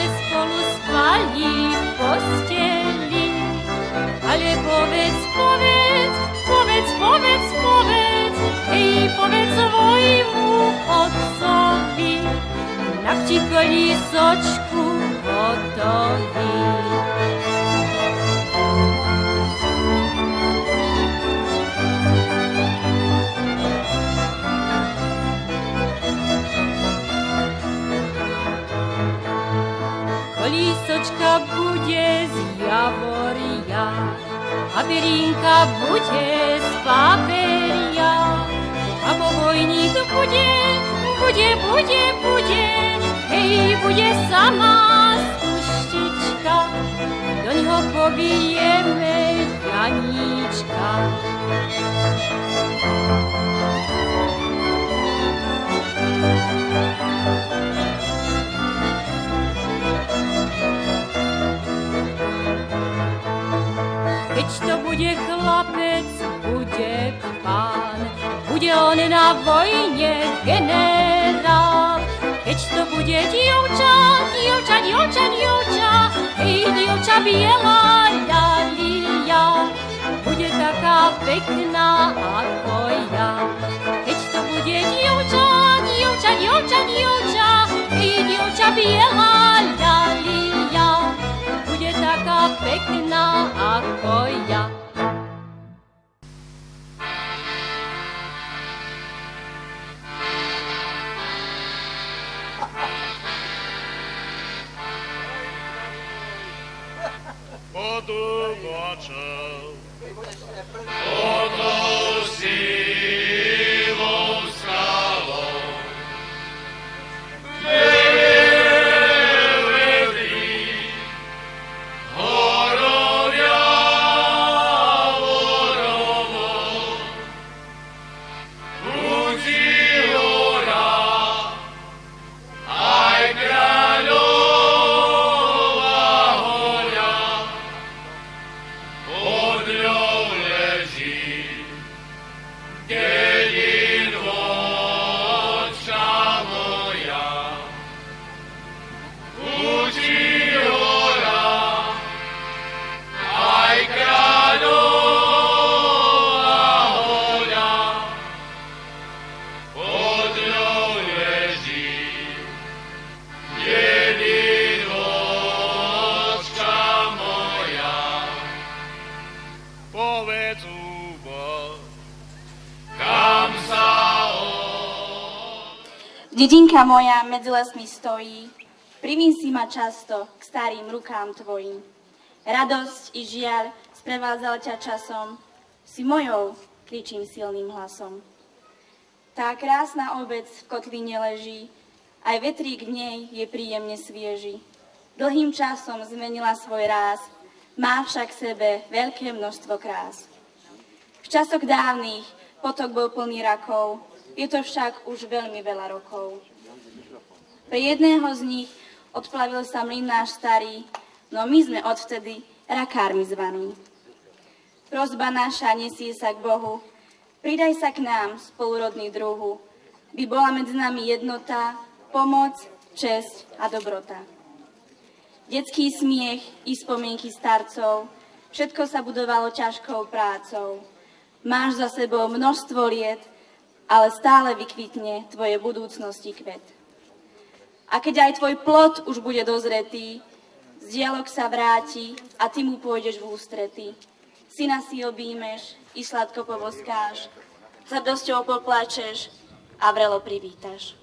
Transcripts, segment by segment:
spolu spali v posteli. Ale povedz, hej, povedz svojmu otcovi, nak ti kolísočku hotoví. Kolísočka bude z javoria a perínka bude z paperia a povojník bude, hej, bude sama stuštička, do ňoho pobijeme Janíčka. Keď to bude chlapec, bude pán, bude on na vojne generál. Keď to bude dievča, hej, dievča biela ľalia, bude taká pekná ako ja. Keď to bude dievča, hej, dievča biela ľalia, bude taká pekná ako ja. Podúvačov, podou sivou skálou, vedrí, horovia vorovo, budí hora, aj kráľov. Dedinka moja medzi lesmi stojí, privín si ma často k starým rukám tvojim. Radosť i žiaľ sprevádzal ťa časom, si mojou, kričím silným hlasom. Tá krásna obec v kotline leží, aj vetrík v nej je príjemne svieži. Dlhým časom zmenila svoj ráz, má však v sebe veľké množstvo krás. V časoch dávnych potok bol plný rakov, je to však už veľmi veľa rokov. Pre jedného z nich odplavil sa mlyn náš starý, no my sme odvtedy rakármi zvaní. Prosba naša nesie sa k Bohu, pridaj sa k nám, spolurodný druhu, by bola medzi nami jednota, pomoc, česť a dobrota. Detský smiech i spomienky starcov, všetko sa budovalo ťažkou prácou. Máš za sebou množstvo liet, ale stále vykvitne tvoje budúcnosti kvet. A keď aj tvoj plod už bude dozretý, z dialog sa vráti a ty mu pôjdeš v ústrety. Syna si objímeš i sladko povoskáš, s hrdosťou poplačeš a vrelo privítaš.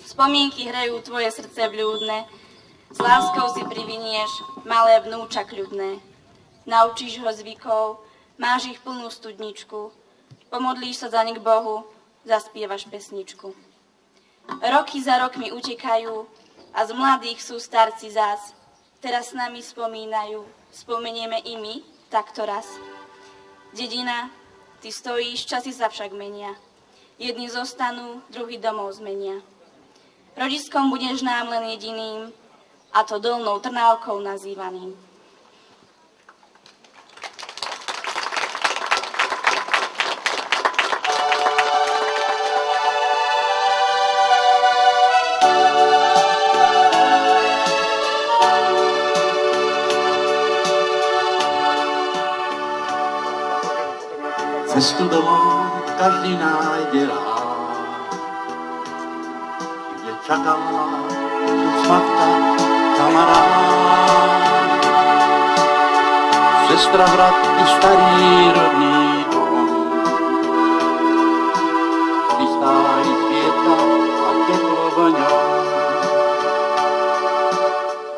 Spomienky hrejú tvoje srdce vľúdne, s láskou si privinieš malé vnúča kľudné. Naučíš ho zvykov, máš ich plnú studničku, pomodlíš sa za ne k Bohu, zaspievaš pesničku. Roky za rokmi utekajú a z mladých sú starci zas. Teraz s nami spomínajú, spomenieme i my, takto raz. Dedina, ty stojíš, časy sa však menia. Jedni zostanú, druhý domov zmenia. Rodiskom budeš nám len jediným, a to Dolnou Trnávkou nazývaným. Cestu domů každý nájde rád, kde čaká svatka kamarád. Sestra, brat i starý rodný dom, vystávají světla a teplo v ňom.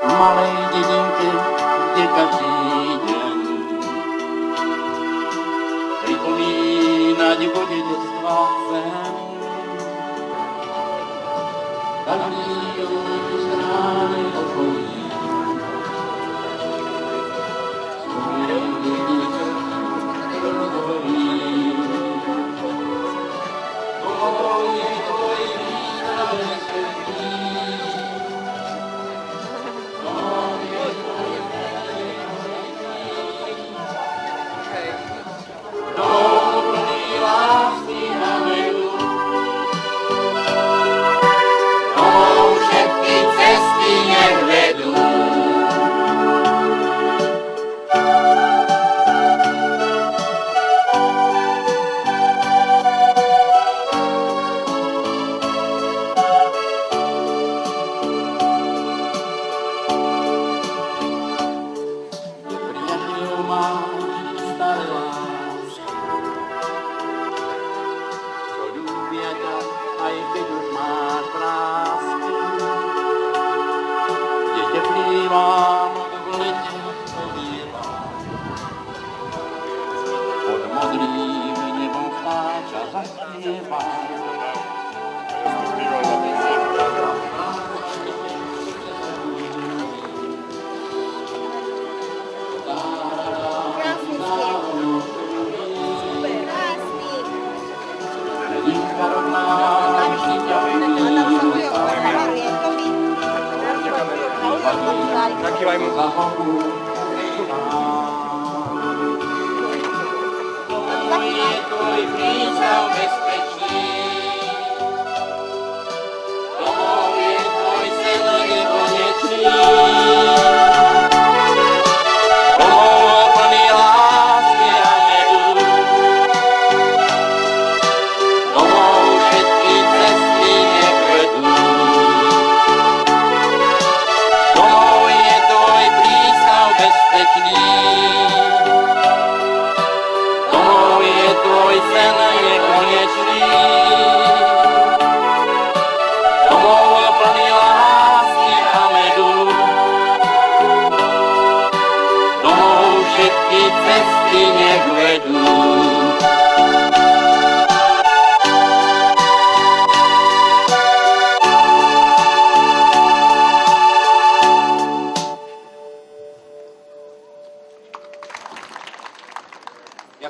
V malej dedinke, kde každý den připomínať bude detstva sen. Každý už strany okolí, Nakývaj mu.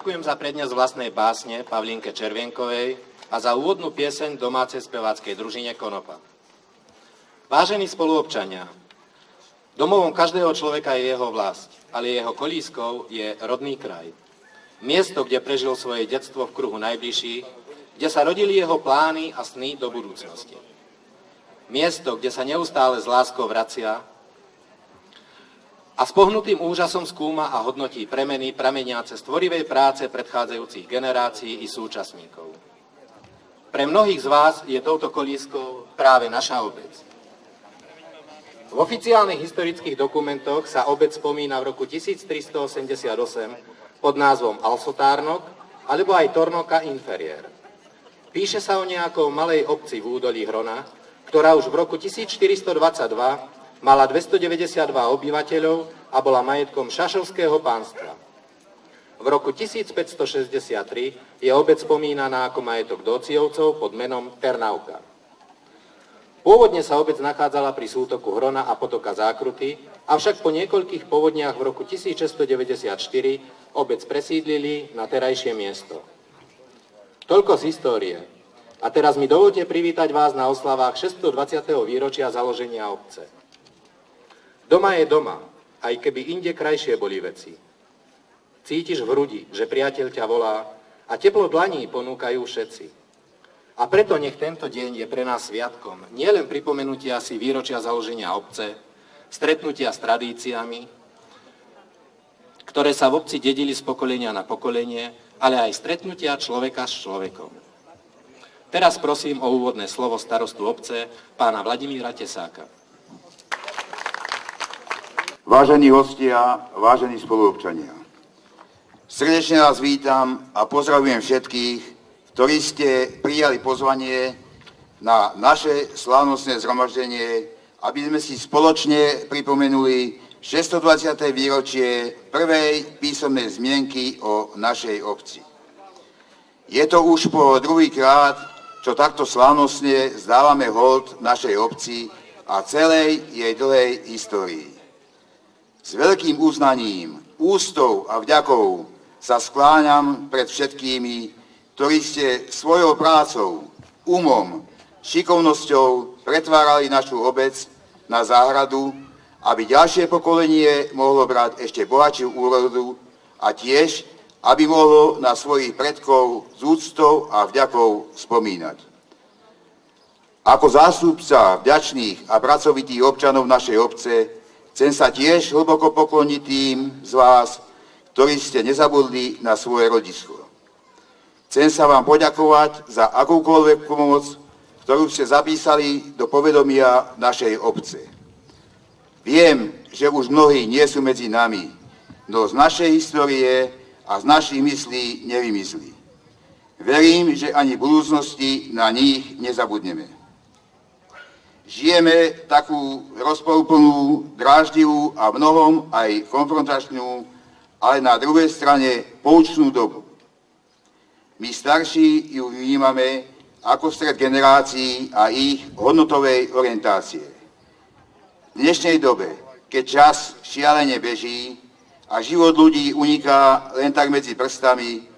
Ďakujem za prednes vlastnej básne Pavlínke Červienkovej a za úvodnú pieseň domácej speváckej družine Konopa. Vážení spoluobčania, domovom každého človeka je jeho vlast, ale jeho kolískou je rodný kraj. Miesto, kde prežil svoje detstvo v kruhu najbližších, kde sa rodili jeho plány a sny do budúcnosti. Miesto, kde sa neustále s láskou vracia a s pohnutým úžasom skúma a hodnotí premeny prameniace z tvorivej práce predchádzajúcich generácií i súčasníkov. Pre mnohých z vás je touto kolískou práve naša obec. V oficiálnych historických dokumentoch sa obec spomína v roku 1388 pod názvom Alsotárnok alebo aj Tornoka Inferier. Píše sa o nejakou malej obci v údolí Hrona, ktorá už v roku 1422 mala 292 obyvateľov a bola majetkom šašovského pánstva. V roku 1563 je obec spomínaná ako majetok Dóciovcov pod menom Ternavka. Pôvodne sa obec nachádzala pri sútoku Hrona a potoka Zákruty, avšak po niekoľkých povodniach v roku 1694 obec presídlili na terajšie miesto. Toľko z histórie. A teraz mi dovolte privítať vás na oslavách 620. výročia založenia obce. Doma je doma, aj keby inde krajšie boli veci. Cítiš v hrudi, že priateľ ťa volá a teplo dlaní ponúkajú všetci. A preto nech tento deň je pre nás sviatkom, nielen pripomenutia si výročia založenia obce, stretnutia s tradíciami, ktoré sa v obci dedili z pokolenia na pokolenie, ale aj stretnutia človeka s človekom. Teraz prosím o úvodné slovo starostu obce, pána Vladimíra Tesáka. Vážení hostia, vážení spoluobčania, srdečne vás vítam a pozdravujem všetkých, ktorí ste prijali pozvanie na naše slávnostné zhromaždenie, aby sme si spoločne pripomenuli 620. výročie prvej písomnej zmienky o našej obci. Je to už po druhýkrát, čo takto slávnostne zdávame hold našej obci a celej jej dlhej histórii. S veľkým uznaním, úctou a vďakou sa skláňam pred všetkými, ktorí ste svojou prácou, umom, šikovnosťou pretvárali našu obec na záhradu, aby ďalšie pokolenie mohlo brať ešte bohatšiu úrodu a tiež, aby mohlo na svojich predkov s úctou a vďakou spomínať. Ako zástupca vďačných a pracovitých občanov našej obce chcem sa tiež hlboko pokloniť tým z vás, ktorí ste nezabudli na svoje rodisko. Chcem sa vám poďakovať za akúkoľvek pomoc, ktorú ste zapísali do povedomia našej obce. Viem, že už mnohí nie sú medzi nami, no z našej histórie a z našich myslí nevymyslí. Verím, že ani v budúcnosti na nich nezabudneme. Žijeme takú rozporuplnú, dráždivú a mnohom aj konfrontačnú, ale na druhej strane poučnú dobu. My starší ju vnímame ako stret generácií a ich hodnotovej orientácie. V dnešnej dobe, keď čas šialene beží a život ľudí uniká len tak medzi prstami,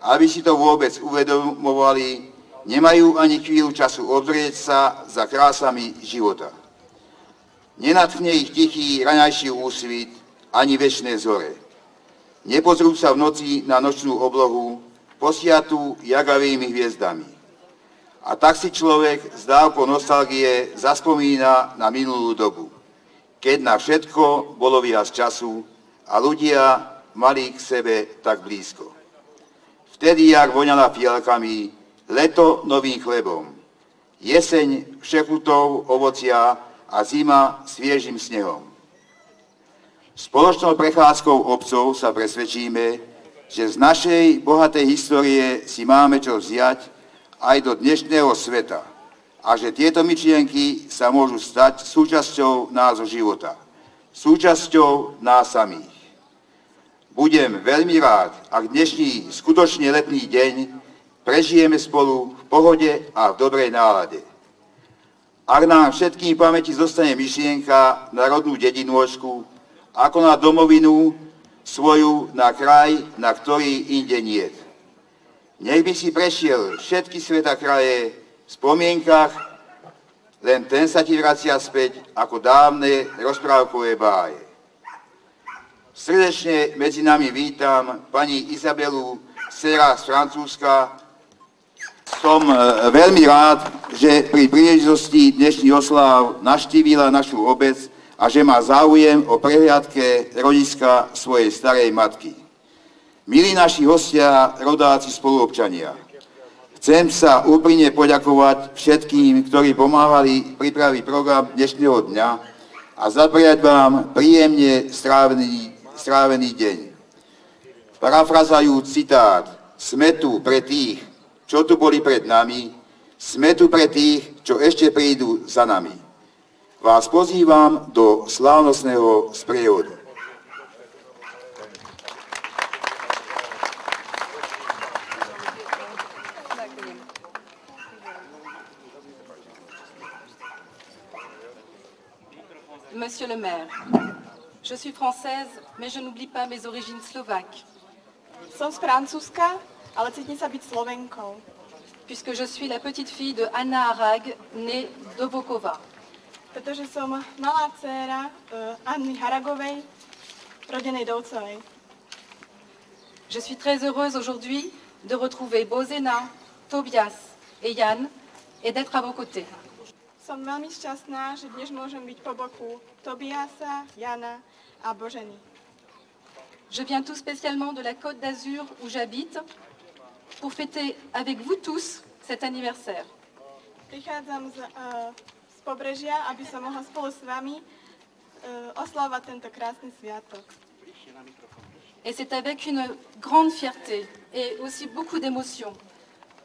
aby si to vôbec uvedomovali, nemajú ani chvíľu času odvrieť sa za krásami života. Nenadchne ich tichý raňajší úsvit ani večné zore. Nepozrú sa v noci na nočnú oblohu, posiatú jagavými hviezdami. A tak si človek s dávkou nostalgie zaspomína na minulú dobu, keď na všetko bolo viac času a ľudia mali k sebe tak blízko. Vtedy, jak voňala fialkami, leto novým chlebom, jeseň všechutou ovocia a zima sviežým snehom. Spoločnou prechádzkou obcov sa presvedčíme, že z našej bohatej histórie si máme čo vziať aj do dnešného sveta a že tieto myšlienky sa môžu stať súčasťou nášho života, súčasťou nás samých. Budem veľmi rád, ak dnešný skutočne letný deň prežijeme spolu v pohode a v dobrej nálade. Ak nám všetkým v pamäti zostane myšlienka na rodnú dedinôčku, ako na domovinu svoju, na kraj, na ktorý inde niet. Nech by si prešiel všetky sveta kraje v spomienkach, len ten sa ti vracia späť ako dávne rozprávkové báje. Srdečne medzi nami vítam pani Izabelu Serra z Francúzska. Som veľmi rád, že pri príležitosti dnešných osláv navštívila našu obec a že má záujem o prehliadke rodiska svojej starej matky. Milí naši hostia, rodáci, spoluobčania, chcem sa úprimne poďakovať všetkým, ktorí pomáhali pripraviť program dnešného dňa a zapriať vám príjemne strávený deň. Parafrazajúc citát, sme tu pre tých, čo tu boli pred nami, sme tu pre tých, čo ešte prídu za nami. Vás pozývam do slávnostného sprievodu. Monsieur le maire, je suis française, mais je n'oublie pas mes origines slovaques. Som z Francúzska, ale cítim sa byť Slovenkou. Puisque je suis la petite fille de Anna Harag, née Dovokova. Pretože som malá dcéra Anny Haragovej, rodenej Dovcovej. Je suis très heureuse aujourd'hui de retrouver Bozena, Tobias et Jan et d'être à vos côtés. Som veľmi šťastná, že dnes môžem byť po boku Tobiasa, Jana a Boženy. Je viens tout spécialement de la Côte d'Azur où j'habite pour fêter avec vous tous cet anniversaire. Prichádzam z pobrežia, aby som mohla spolu s vami oslavovať tento krásny sviatok. Et c'est avec une grande fierté et aussi beaucoup d'émotion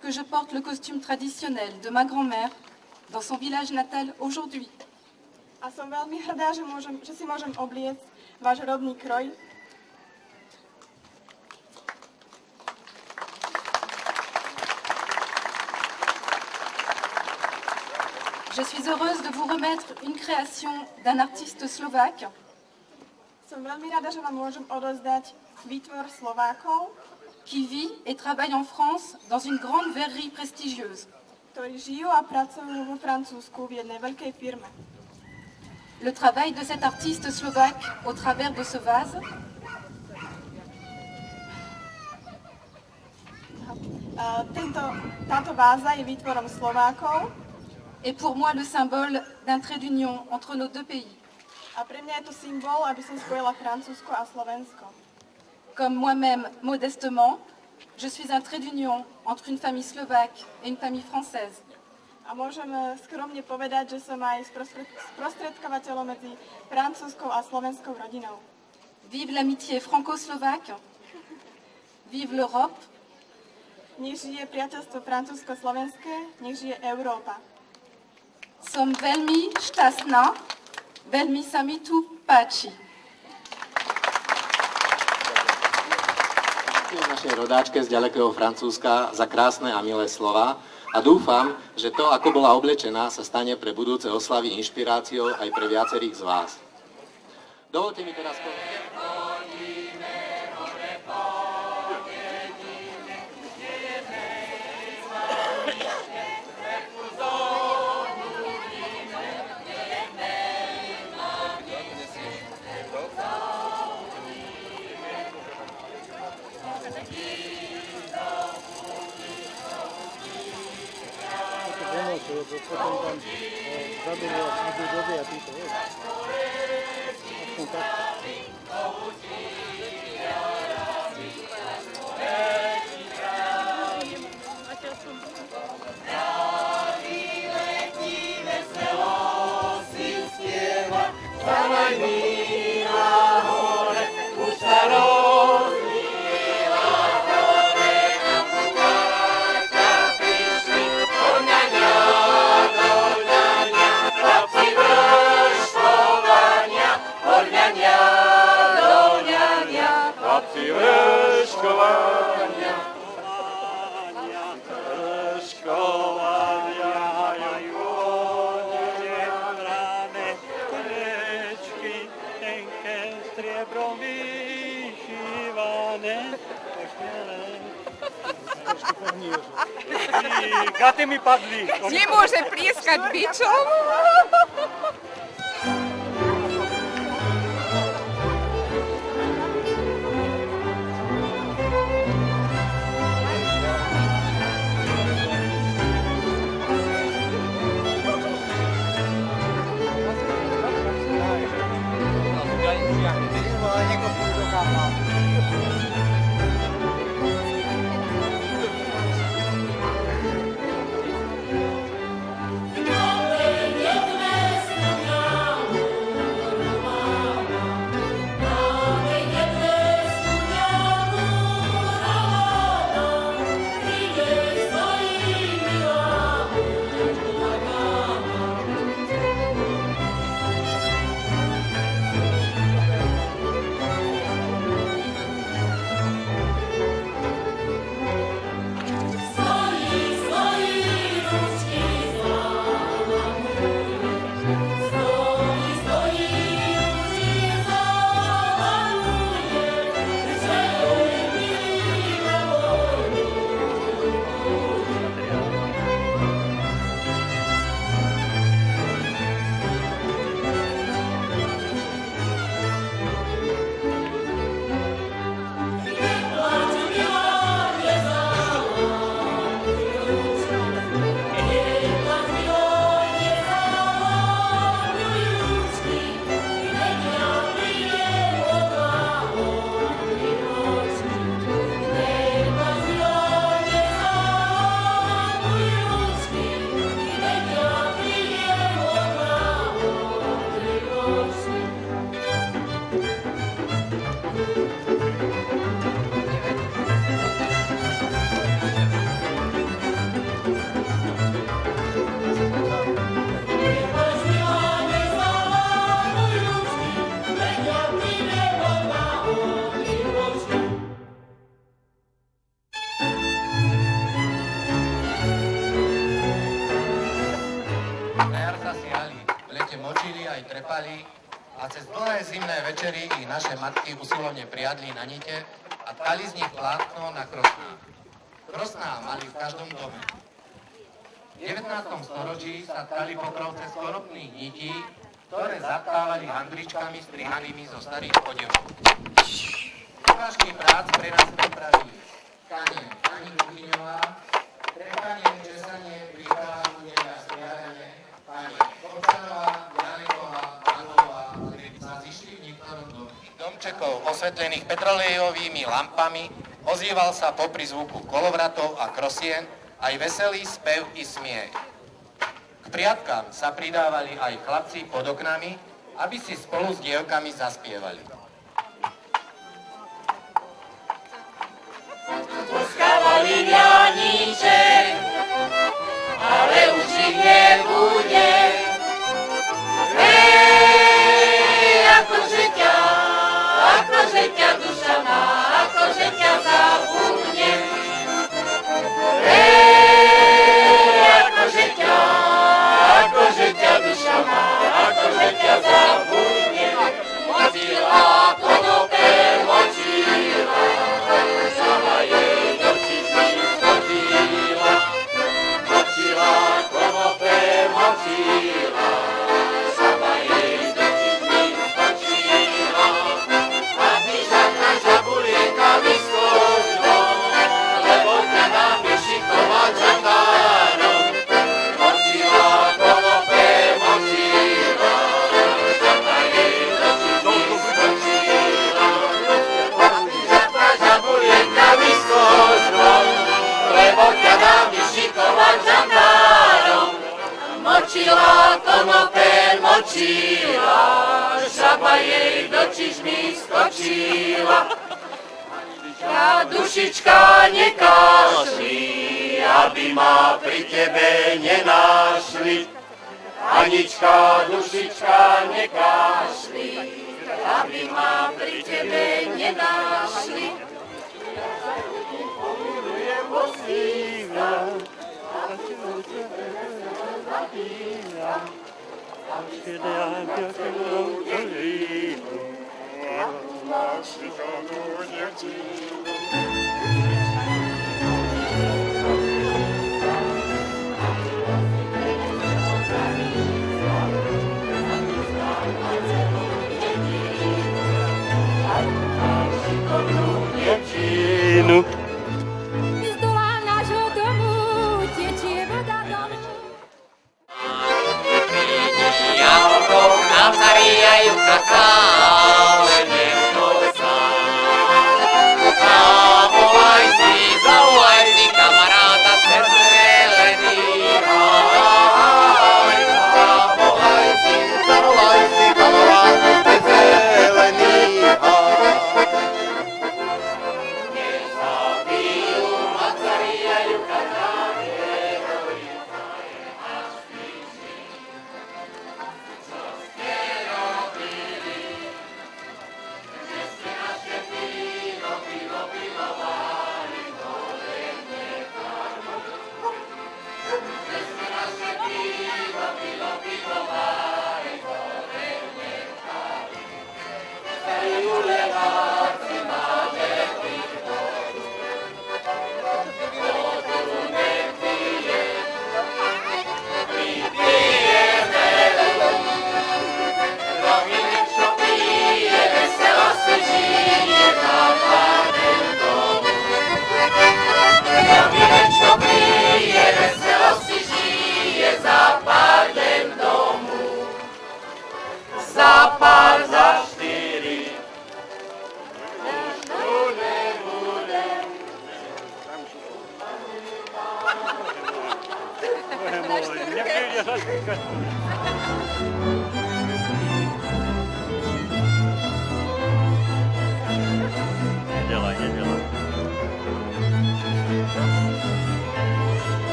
que je porte le costume traditionnel de ma grand-mère dans son village natal aujourd'hui. A som veľmi hrdá, že si môžem obliecť váš rodný kroj. Je suis heureuse de vous remettre une création d'un artiste slovaque Som veľmi rada, že vám môžem odozdať výtvor Slovákov, qui vit et travaille en France dans une grande verrerie prestigieuse. ktorí žijú a pracujú vo Francúzsku v jednej veľkej firme. Le travail de cet artiste slovaque au travers de ce vase Táto váza je výtvorom Slovákov est pour moi le symbole d'un trait d'union entre nos deux pays. a pre mňa je to symbol, aby som spojila Francúzsko a Slovensko. Comme moi-même, modestement, je suis un trait d'union entre une famille slovaque et une famille française. A môžem skromne povedať, že som aj sprostredkovateľom medzi francúzskou a slovenskou rodinou. Vive l'amitié franco-slovaque, vive l'Europe, Nech žije priateľstvo francúzsko-slovenské, nech žije Európa. som veľmi šťastná, veľmi sa mi tu páči. Ďakujem našej rodáčke z ďalekého Francúzska za krásne a milé slova a dúfam, že to, ako bola oblečená, sa stane pre budúce oslavy inšpiráciou aj pre viacerých z vás. Dovolte mi teraz potom tam vzadu idú doby a títo, vieš. Aspoň tak. Gaty mi padli. Nemôže plieskať bičom. Jedné chápali a cez dlhé zimné večery ich naše matky usilovne priadli na nite a tkali z nich plátno na krosná. Krosná mali v každom dome. V 19. storočí sa tkali pokrovce z konopných nití, ktoré zatkávali handričkami strihanými zo starých odevov. Ukážky prác pre nás pripravili tkanie Ani Kuchyňová, trepanie, česanie, príprava, udeľa a striadanie pani Kopčanová, Janeková, Angová, ktorí sa zišli v niektorom domčekov osvetlených petrolejovými lampami, ozýval sa popri zvuku kolovratov a krosien aj veselý spev i smiech. K priatkám sa pridávali aj chlapci pod oknami, aby si spolu s dievkami zaspievali. Poskávali Janíček, ale už ich nebude. Akože ťa duša má, akože ťa zabudne. Akože ťa duša má, akože ťa zabudne. Močila konope, močila, sama jej do čizny schodila. Močila konope, močila, sama jej do čizny skočila. A ty žadná žabulienka vyskočila, lebo ťa nám je šikovať žandárom. Močila konope, močila, sama jej do čizny skočila. A ty žadná žabulienka vyskočila, lebo ťa nám je šikovať žandárom. Močila konope, močila, žaba jej do čižmy skočila. Dušička, nekašli, aby ma pri tebe nenašli. Anička, dušička, nekašli, aby ma pri tebe nenašli. Z dola nášho domu tečie voda domu. Jablkom nám zavíjajú kakao, len niekto sám. Zavolaj si kamaráta cez zelený háj. Zavolaj si kamaráta cez zelený háj. Nezabijú ma, zavíjajú kakao,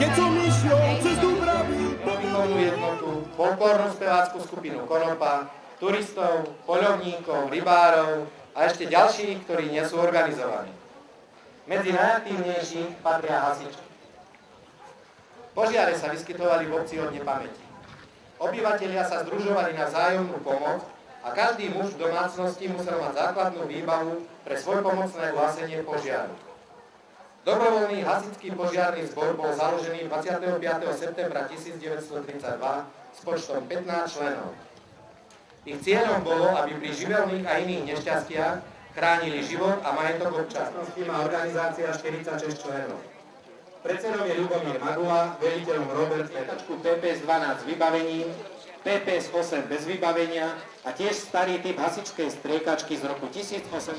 Keď som išiel cez Dúbravy, Povinnovú jednotu, folklórnu spevácku skupinu Konopa, turistov, poľovníkov, rybárov a ešte ďalších, ktorí nie sú organizovaní. Medzi najaktívnejších patria hasiči. Požiare sa vyskytovali v obci od nepamäti. Obyvatelia sa združovali na vzájomnú pomoc a každý muž v domácnosti musel mať základnú výbavu pre svojpomocné gásenie požiaru. Dobrovoľný hasičský požiarny zbor bol založený 25. septembra 1932 s počtom 15 členov. Ich cieľom bolo, aby pri živelných a iných nešťastiach chránili život a majetok občanov. Má organizácia 46 členov. Predsedom je Ľubomír Magula, veliteľom Robert Letačku, PPS 12 s vybavením, PPS 8 bez vybavenia a tiež starý typ hasičskej striekačky z roku 1800.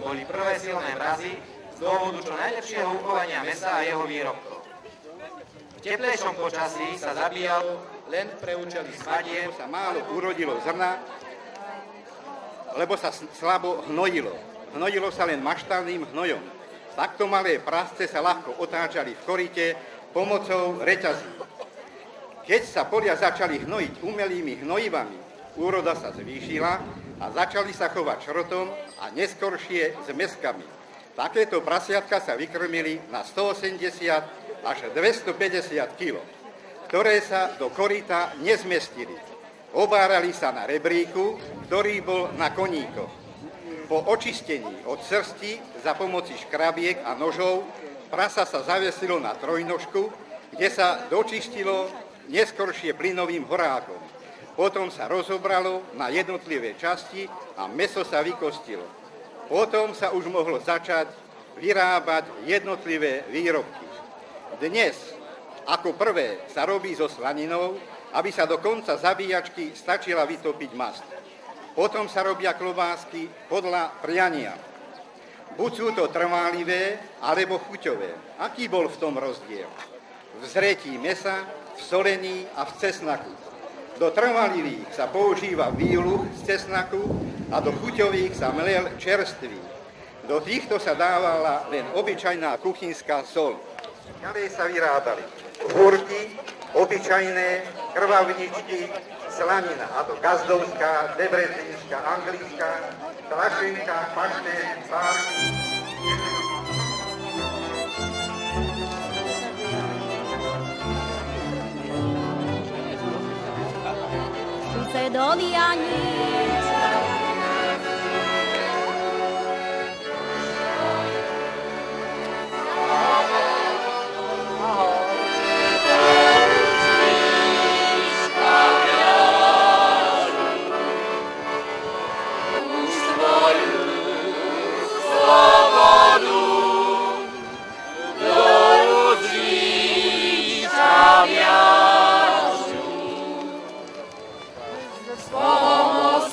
Boli prvé silné mrazy z dôvodu čo najlepšieho uchovania mäsa a jeho výrobkov. V teplejšom počasí sa zabíjalo len pre účely svadieb. Sa málo urodilo zrna, lebo sa slabo hnojilo. Hnojilo sa len maštálnym hnojom. Takto malé prasce sa ľahko otáčali v korite pomocou reťazí. Keď sa polia začali hnojiť umelými hnojivami, úroda sa zvýšila a začali sa chovať šrotom a neskoršie s mäskami. Takéto prasiatka sa vykrmili na 180 až 250 kg, ktoré sa do koryta nezmestili. Obárali sa na rebríku, ktorý bol na koníkoch. Po očistení od srsti za pomoci škrabiek a nožov prasa sa zavesilo na trojnožku, kde sa dočistilo neskoršie plynovým horákom. Potom sa rozobralo na jednotlivé časti a mäso sa vykostilo. Potom sa už mohlo začať vyrábať jednotlivé výrobky. Dnes, ako prvé, sa robí so slaninou, aby sa do konca zabíjačky stačila vytopiť masť. Potom sa robia klobásky podľa priania. Buď sú to trválivé, alebo chuťové. Aký bol v tom rozdiel? V zretí mäsa, v solení a v cesnaku. Do trvalivých sa používa výluch z cesnaku a do chuťových sa mlel čerstvý. Do týchto sa dávala len obyčajná kuchynská soľ. Ďalej sa vyrábali húrky, obyčajné, krvavničky, slanina, a to gazdovská, debrecínska, anglická, tlačenka, paštéty, párky. Susedovi ani Pomôž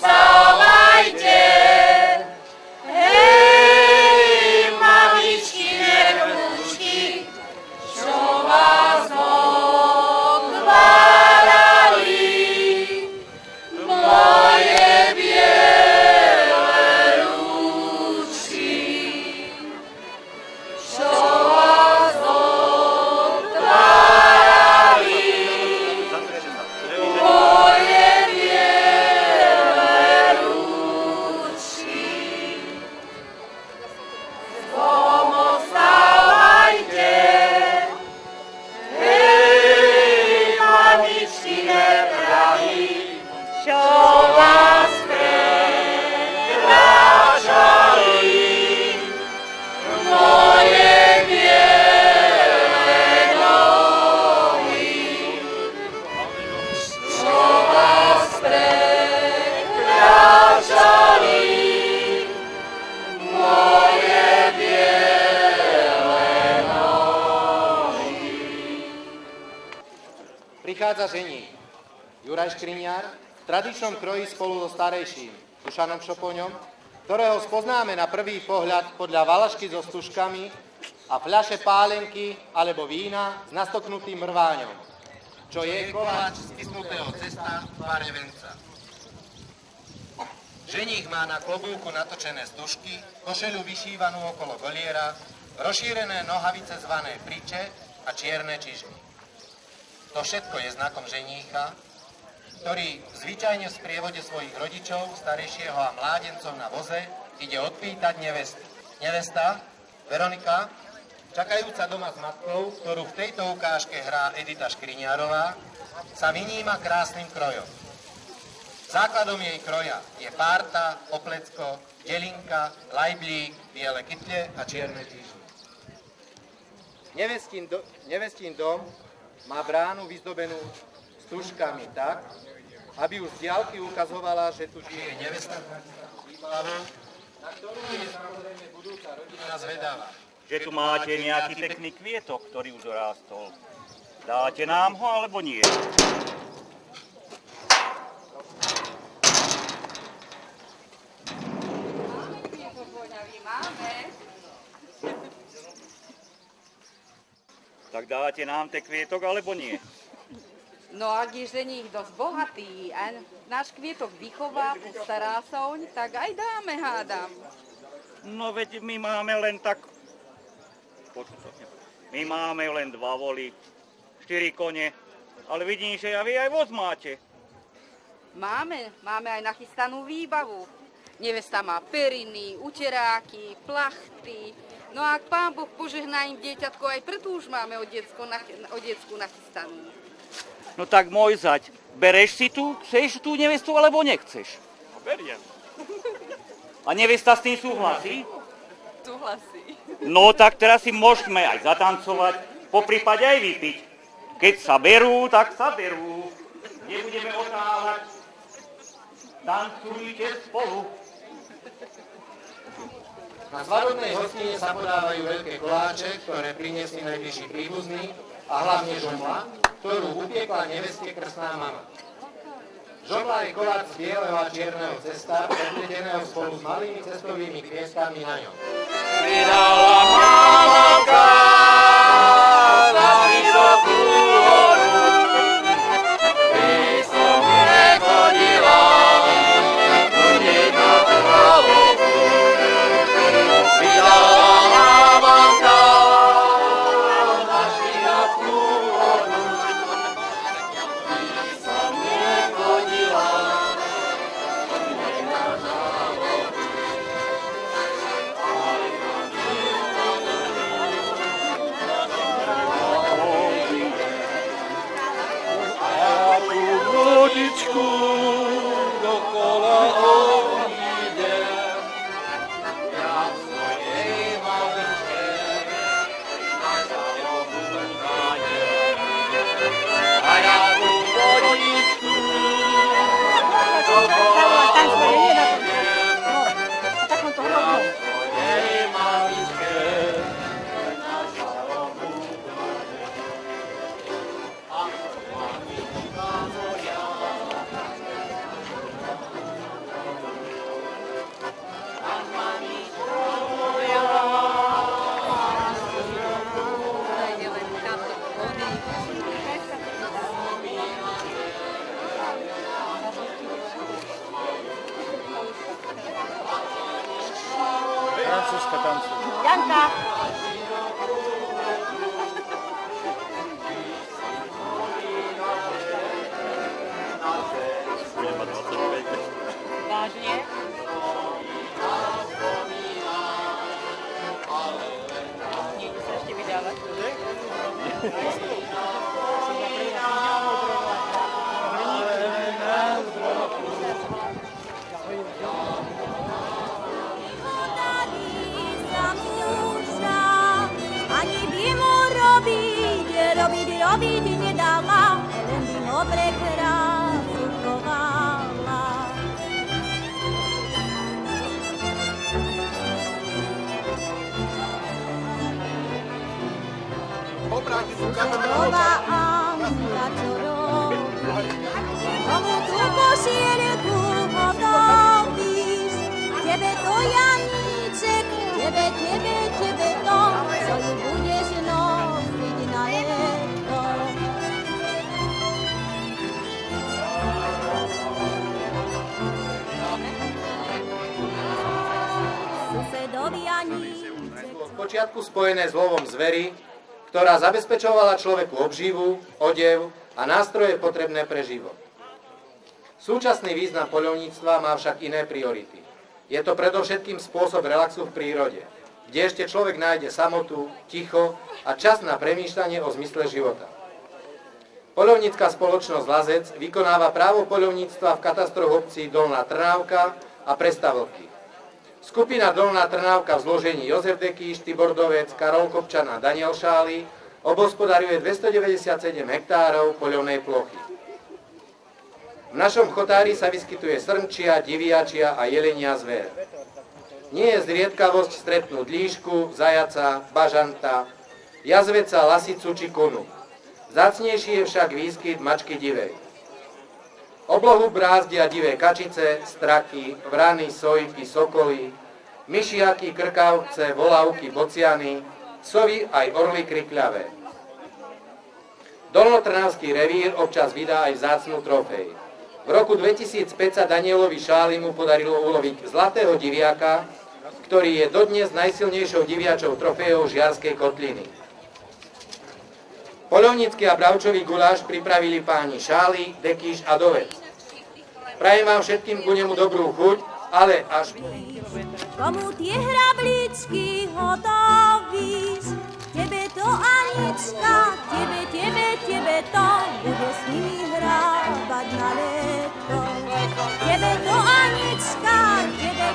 prichádza ženích Juraj Škriňar v tradičnom kroji spolu so starejším Dušanom Šopoňom, ktorého spoznáme na prvý pohľad podľa valašky so stužkami a fľaše pálenky alebo vína s nastoknutým mrváňom, čo je koláč z kysnutého cesta v tvare venca. Ženích má na klobúku natočené stužky, košeľu vyšívanú okolo goliera, rozšírené nohavice zvané priče a čierne čižmy. To všetko je znakom ženícha, ktorý zvyčajne v sprievode svojich rodičov, starejšieho a mládencov na voze ide odpýtať nevesty. Nevesta, Veronika, čakajúca doma s matkou, ktorú v tejto ukážke hrá Edita Škriňárová, sa vyníma krásnym krojom. Základom jej kroja je párta, oplecko, delinka, lajblík, biele kytle a čierne čižmy. Nevestín dom má bránu vyzdobenú stužkami tak, aby už z diaľky ukazovala, že tu žije nevesta, na ktorú je samozrejme budúca rodina zvedavá. Že tu máte nejaký pekný kvietok, ktorý už dorástol. Dáte nám ho, alebo nie? Tak dáte nám ten kvietok, alebo nie? No ak je ženích dosť bohatý a náš kvietok vychová, postará sa oň, tak aj dáme, hádam. No veď my máme len tak... My máme len 2 voly, 4 kone, ale vidím, že vy aj voz máte. Máme aj nachystanú výbavu. Nevesta má periny, uteráky, plachty. No a ak Pán Boh požehná im dieťatko, aj preto už máme o decku nachystanú. No tak môj zať, bereš si tu, chceš tú nevestu, alebo nechceš? No beriem. A nevesta s tým súhlasí? Súhlasí. No tak teraz si môžeme aj zatancovať, poprípade aj vypiť. Keď sa berú, tak sa berú. Nebudeme otávať. Tancujte spolu. Na svadobnej hostine sa podávajú veľké koláče, ktoré priniesli najbližší príbuzní a hlavne žomla, ktorú upiekla neveste krstná mama. Žomla je koláč z bieleho a čierneho cesta, prepleteného spolu s malými cestovými kvieskami na ňom. Vydala mamaka na vysokú horu, by som nechodila chodiť na trávu. Vydala mamaka na širokú horu, by som nechodila chodiť na trávu. Vodičku dokola obídem, ja svojej mamičke našťastie obúdanie. A ja tú vodičku dokola obídem, ja svojej mamičke našťastie obúdanie. A mamička moja, Francúzska tancuje. Janka. Bude mať 25. Vážne? Niekde sa ešte vydávať. Ani by mu robiť nedala, len by ho pre krásu chovala. Čorová Anka, čorová spočiatku spojené s lovom zvery, ktorá zabezpečovala človeku obživu, odev a nástroje potrebné pre život. Súčasný význam poľovníctva má však iné priority. Je to predovšetkým spôsob relaxu v prírode, kde ešte človek nájde samotu, ticho a čas na premýšľanie o zmysle života. Poľovnícka spoločnosť Lazec vykonáva právo poľovníctva v katastroch obcí Dolná Trnávka a Prestavovky. Skupina Dolná Trnávka v zložení Jozef Dekíš, Tibor Dovec, Karol Kopčan a Daniel Šály obhospodaruje 297 hektárov poľovnej plochy. V našom chotári sa vyskytuje srnčia, diviačia a jelenia zver. Nie je zriedkavosť stretnúť líšku, zajaca, bažanta, jazveca, lasicu či konu. Vzácnejší je však výskyt mačky divej. Oblohu brázdia divé kačice, straky, vrany, sojky, sokoly, myšiaky, krkavce, volavky, bociany, sovy aj orly krikľavé. Dolnotrnavský revír občas vydá aj vzácnu trofej. V roku 2005 sa Danielovi Šálimu podarilo uloviť zlatého diviaka, ktorý je dodnes najsilnejšou diviačou trofejou Žiarskej kotliny. Poľovnícky a bravčový guláš pripravili páni Šály, Dekíš a Dovec. Prajem vám všetkým ku nemu dobrú chuť, ale až... Komu tie hrabličky hotovíš? Tebe to, Anička, tebe to, bude s nimi hrávať na leto. Tebe to, Anička, tebe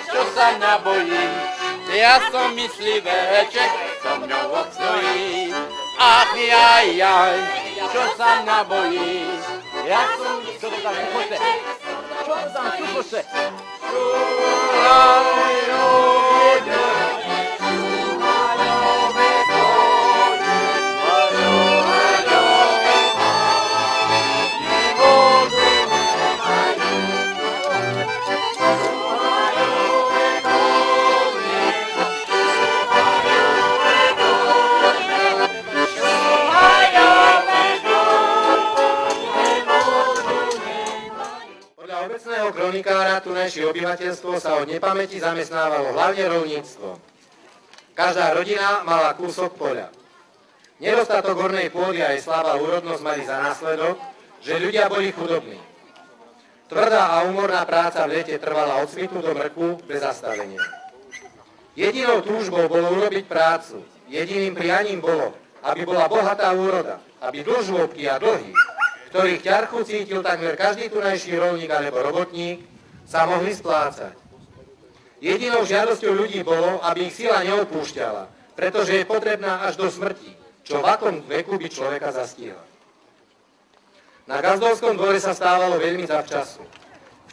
Čo sa mňa bojí, ja som mysliveček, so mňou obstojí. Ach, jaj, čo sa mňa bojí, ja som mysliveček, čo tam tu poše? Kronikára tunajšie obyvateľstvo sa od nepamäti zamestnávalo hlavne rolníctvo. Každá rodina mala kúsok poľa. Nedostatok hornej pôdy a jej slabá úrodnosť mali za následok, že ľudia boli chudobní. Tvrdá a úmorná práca v lete trvala od svitu do mrku bez zastavenia. Jedinou túžbou bolo urobiť prácu, jediným prianím bolo, aby bola bohatá úroda, aby dlžôbky a dlhy, ktorých ťarchu cítil takmer každý tunajší rolník alebo robotník, sa mohli splácať. Jedinou žiadosťou ľudí bolo, aby ich sila neopúšťala, pretože je potrebná až do smrti, čo v akom veku by človeka zastihla. Na gazdovskom dvore sa stávalo veľmi zavčasu.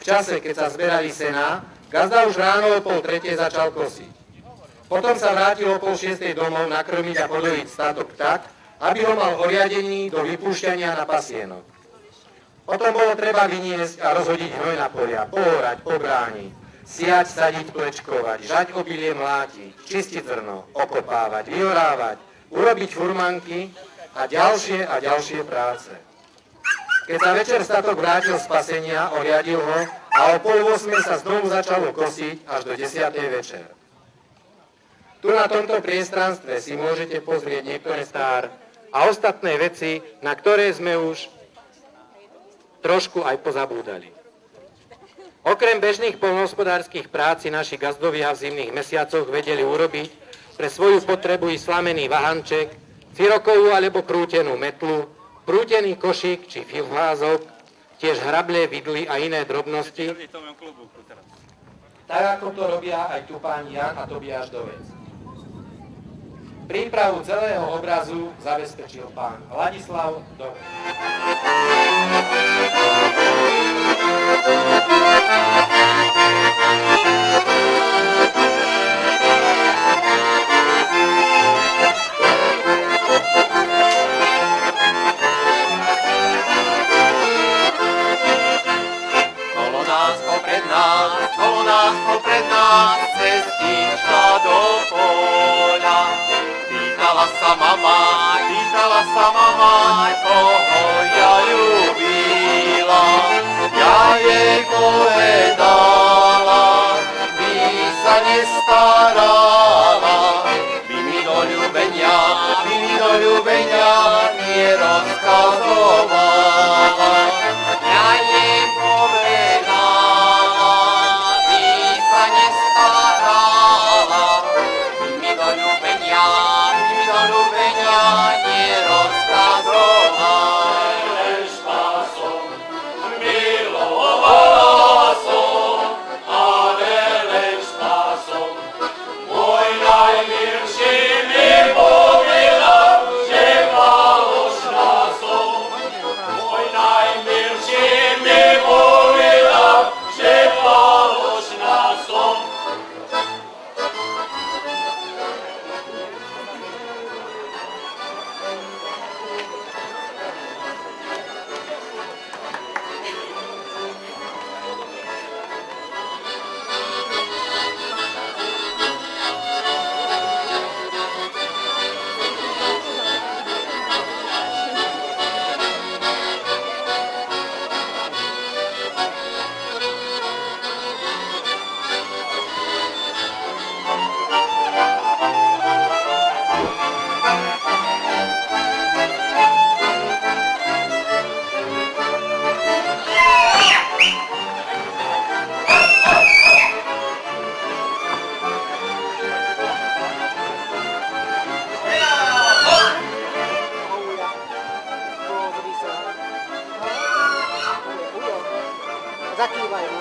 V čase, keď sa zberali sená, gazda už ráno o 2:30 začal kosiť. Potom sa vrátil o 5:30 domov nakrmiť a podojiť statok tak, aby ho mal oriadený do vypúšťania na pasienok. Potom bolo treba vyniesť a rozhodiť hnoj na polia, poorať, pobrániť, siať, sadiť, plečkovať, žať obilie, mlátiť, čistiť zrno, okopávať, vyhorávať, urobiť furmanky a ďalšie práce. Keď sa večer statok vrátil z pasenia, oriadil ho a o 7:30 sa znovu začalo kosiť až do 10:00 večer. Tu na tomto priestranstve si môžete pozrieť niektoré stár a ostatné veci, na ktoré sme už trošku aj pozabúdali. Okrem bežných poľnohospodárskych prác naši gazdovia v zimných mesiacoch vedeli urobiť pre svoju potrebu i slamený vahanček, cirokovú alebo prútenú metlu, prútený košík či filházok, tiež hrable, vidly a iné drobnosti, tak ako to robia aj tu pán Jan a Tobiáš Dovec. Prípravu celého obrazu zabezpečil pán Ladislav Dovec. Kolo nás popred nás cestička do poľa. Pýtala sa mama, koho ja ľúbila. Ja jej povedala, nestarala, by mi do ľúbenia nerozkazovala. Ja jej povedala, by sa nestarala, by mi do ľúbenia nerozkazovala. Zakývaj mu.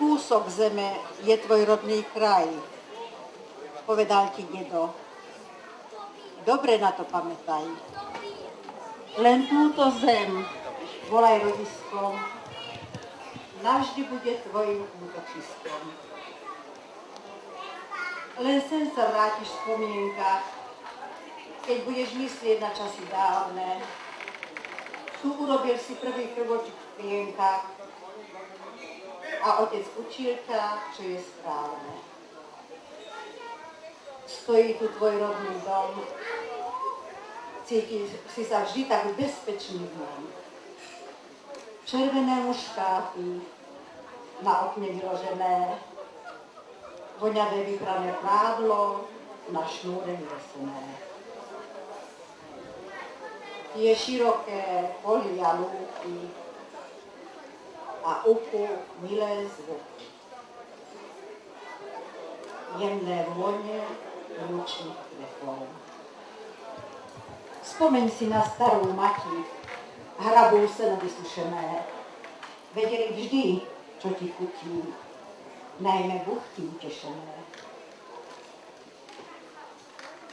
kúsok zeme je tvoj rodný kraj, povedal ti dedo. Dobre na to pamätaj. Len túto zem, volaj rodiskom, navždy bude tvojim útočiskom. Len sem sa vrátiš v spomienkach, keď budeš myslieť na časy dávne. Tu urobil si prvý krvočík v plienkach a otec učil ťa, čo je správne. Stojí tu tvoj rodný dom, cítiš si sa vždy tak bezpečný v ňom. Červené muškáty na okne vyložené, voňavé vyprané prádlo na šnúre vyvesené. Tie široké polia lúky a uchu milé zvuky. Jemné vône ručných trefov. Spomeň si na starú mati, hrabú seno vysušené. Vedeli vždy, čo ti chutí, najmä buchty utešené.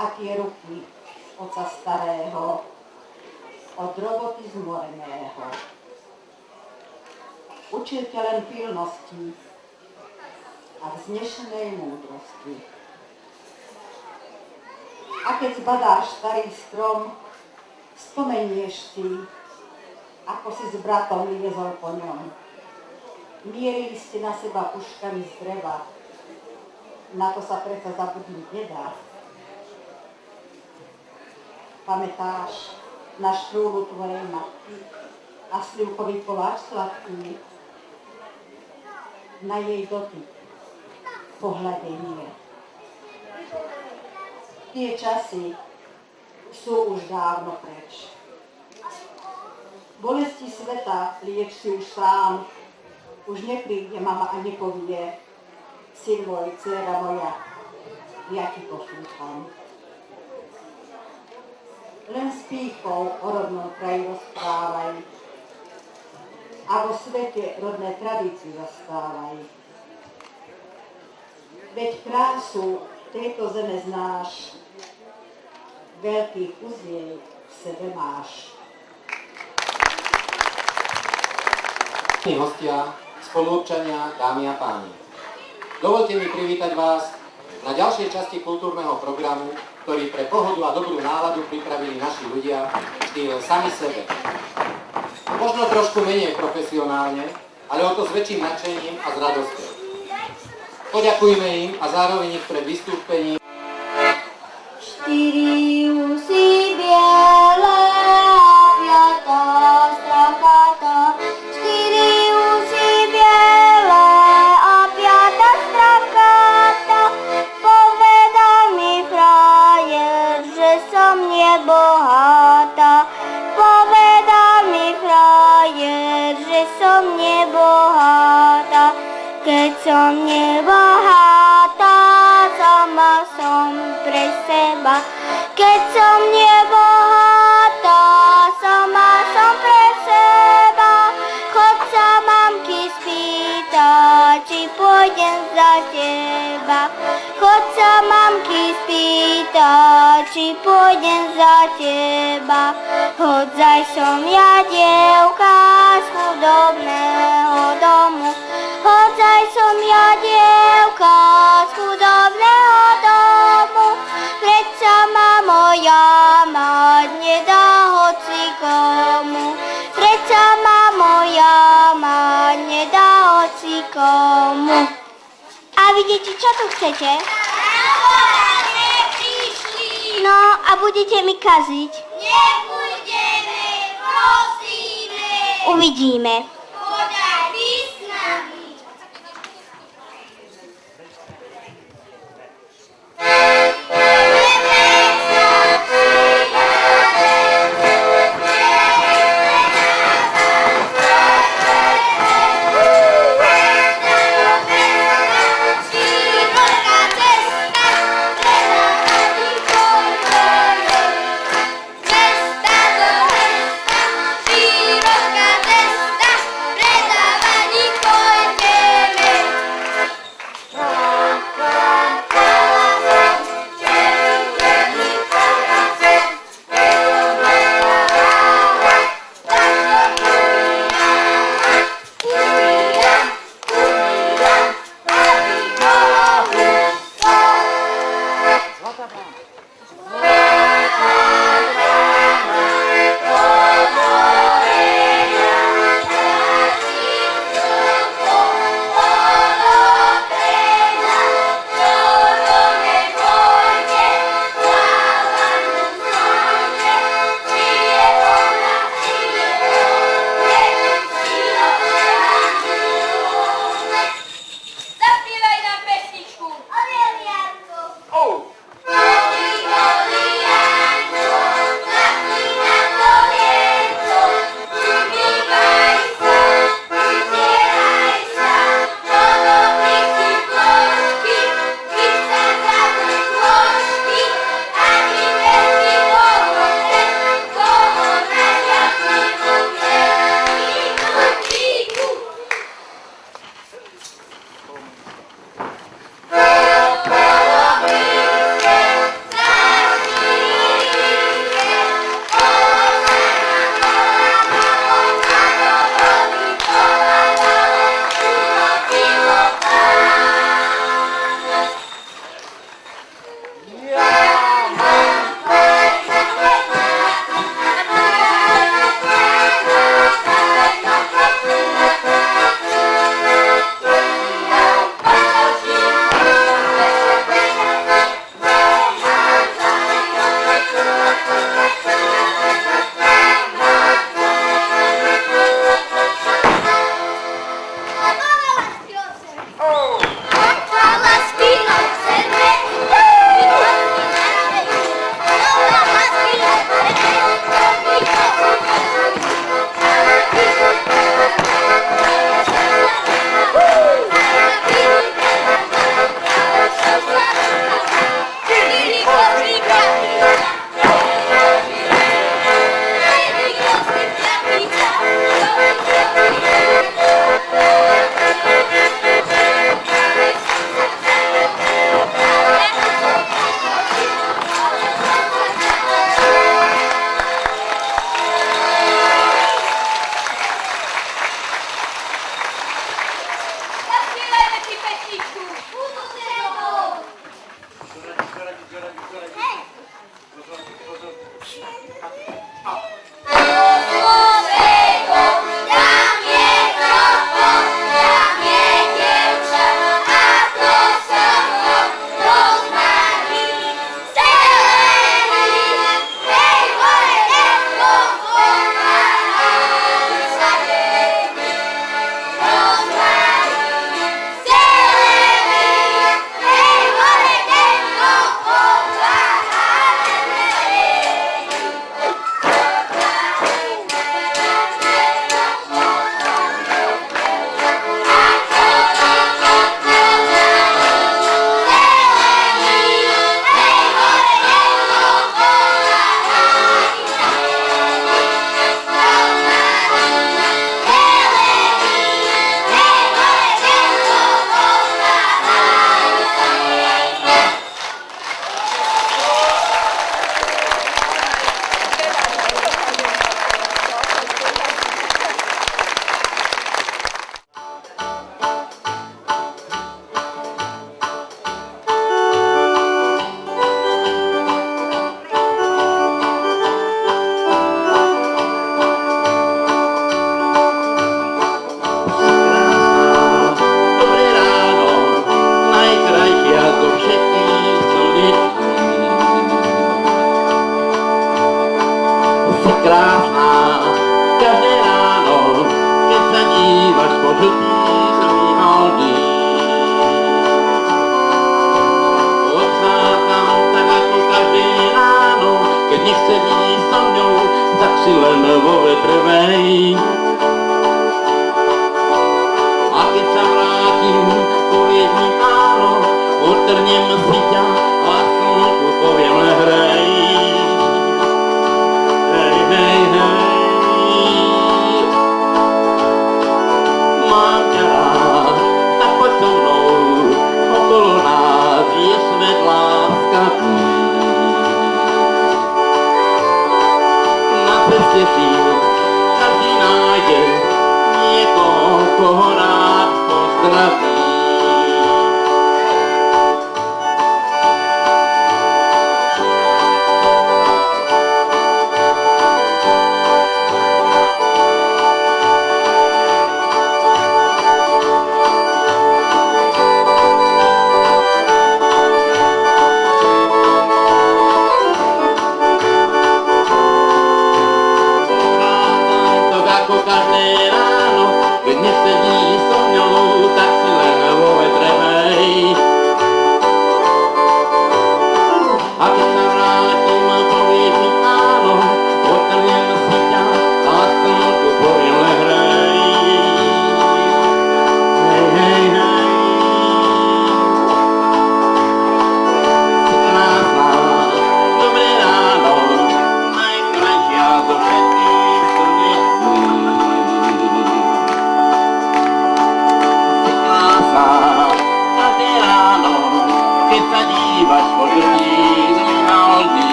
A tie ruky oca starého, od roboty zmoreného. Učil ťa len pilnosti a vznešenej múdrosti. A keď zbadáš starý strom, spomenieš si, ako si s bratom liezol po ňom. Mierili ste na seba puškami z dreva, na to sa predsa zabudnúť nedá. Pamätáš na štrúlu tvojej matky a slivkový koláč sladký, na jej dotyk, pohľadenie. Tie časy sú už dávno preč. Bolesti sveta lieč si už sám, už nepríde mama a nepovie, syn môj, dcéra moja, ja ti poslúcham. Len s pýchou o rodnom kraji rozprávaj a vo svete rodné tradície zastávaj. Veď krásu tejto zeme znáš, veľký kus jej v sebe máš. Hostia, spoluobčania, dámy a páni. Dovolte mi privítať vás na ďalšej časti kultúrneho programu, ktorý pre pohodu a dobrú náladu pripravili naši ľudia štýl sami sebe. Možno trošku menej profesionálne, ale o to s väčším nadšením a s radosťou. Poďakujme im a zároveň ich pred vystúpením. Štyri úsy biele a piata strakata. Štyri úsy biele a piata strakata. Povedal mi frajer, že som nebohatá. Povedal mi frajer, že som nebohatá. Keď som nebohatá, sama som pre seba. Keď som nebohatá, sama som pre seba. Chod sa mamky spýtať, či pôjdem za teba. Chod sa mamky spýtať, či pôjdem za teba. Hodzaj som ja dievka z chudobného domu. Hodzaj som ja dievka z chudobného domu. Predsa ma moja mať nedá hocikomu. Predsa ma moja mať nedá hocikomu. A vidíte, čo tu chcete? No a budete mi kaziť? Nebudeme, prosíme. Uvidíme. Podaj vy s nami.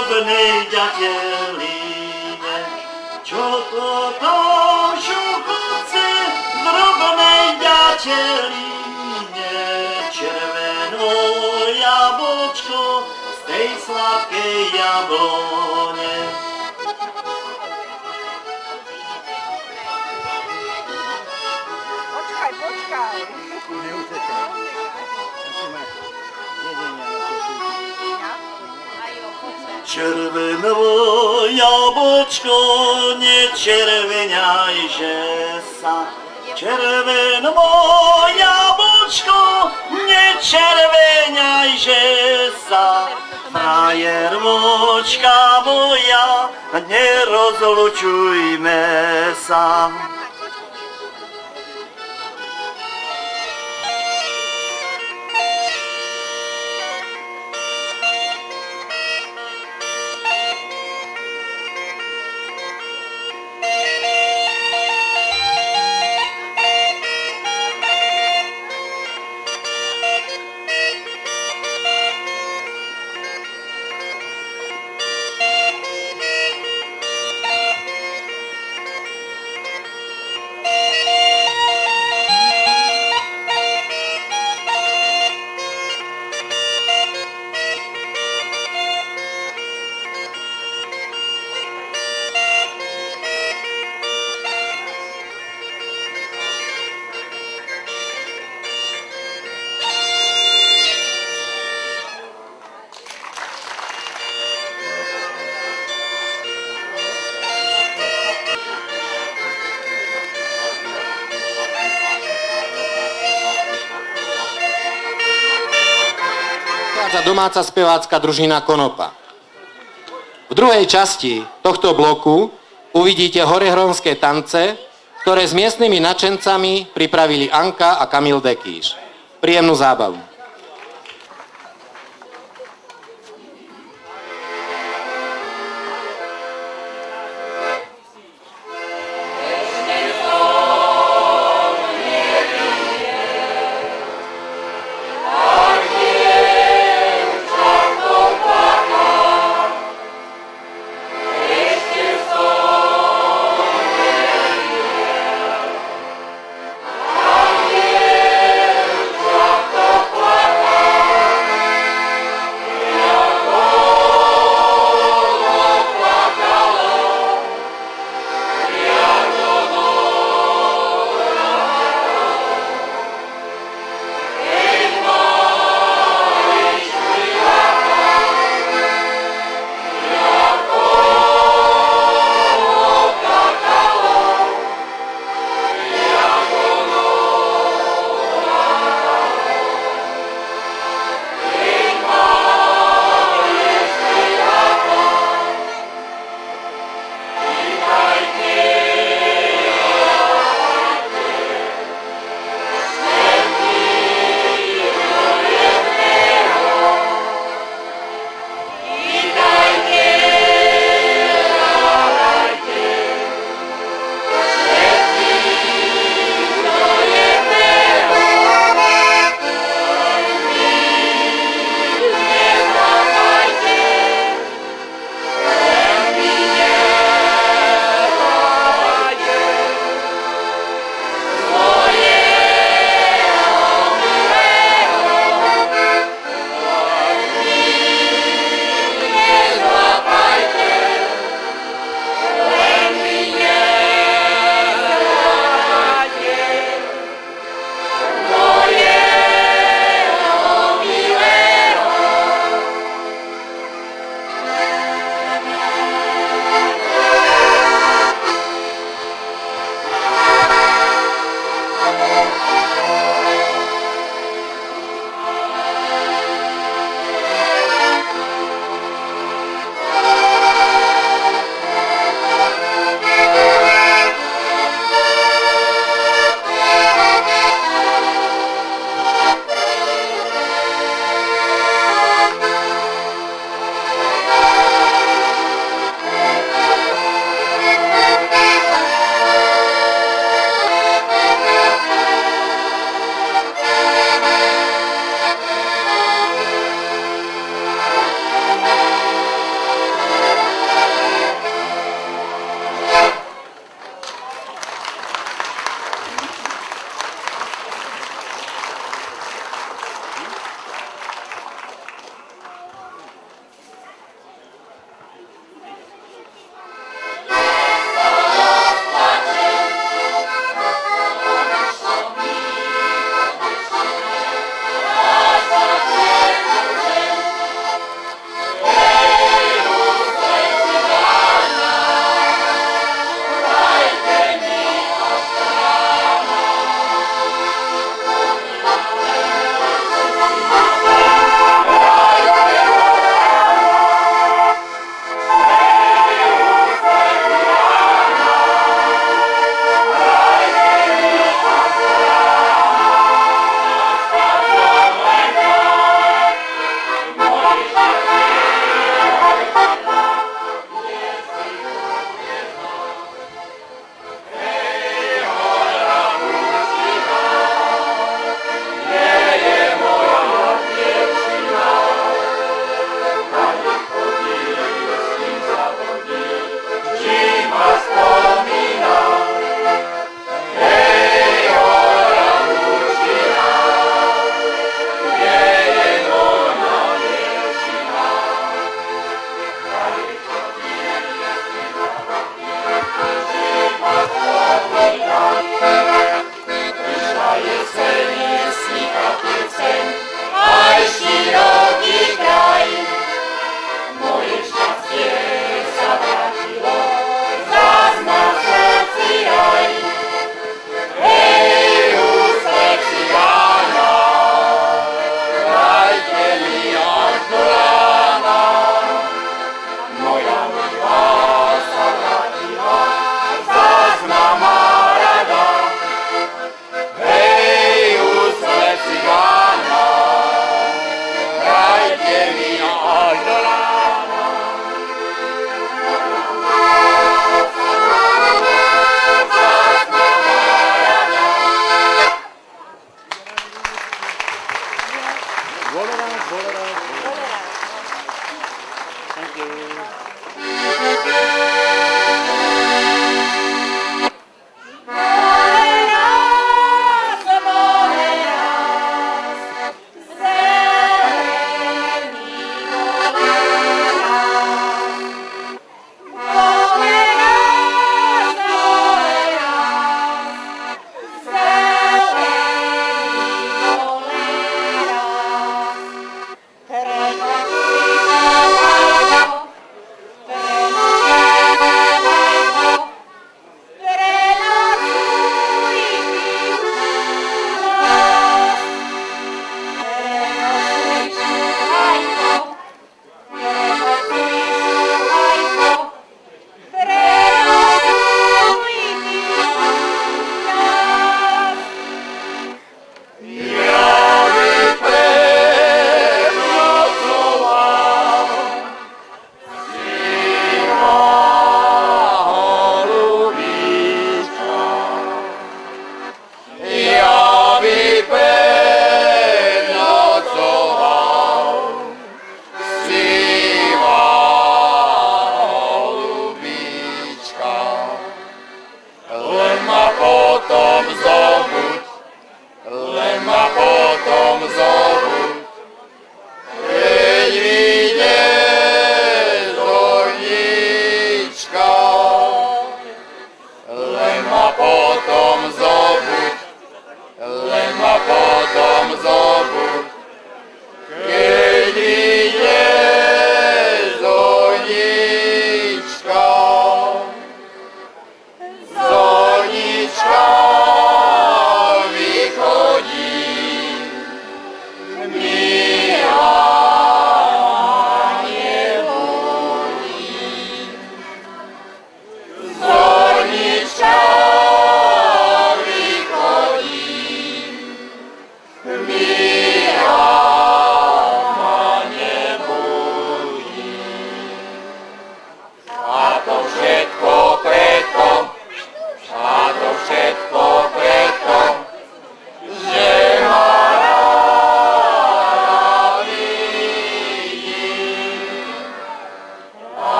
drobnej ďateline. Čo to šuchce v drobnej ďateline, červeno jablčko z tej sladkej jablone. Počkaj. Neutekaj. Ako máš jedenia na to Červeno jablčko, nečerveňajže sa. Červeno jablčko, nečerveňajže sa. Frajermočka moja, nerozlučujme sa. Domáca spevácka družina Konopa. V druhej časti tohto bloku uvidíte horehronské tance, ktoré s miestnymi nadšencami pripravili Anka a Kamil Dekíš. Príjemnú zábavu. Thank you.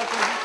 Thank you.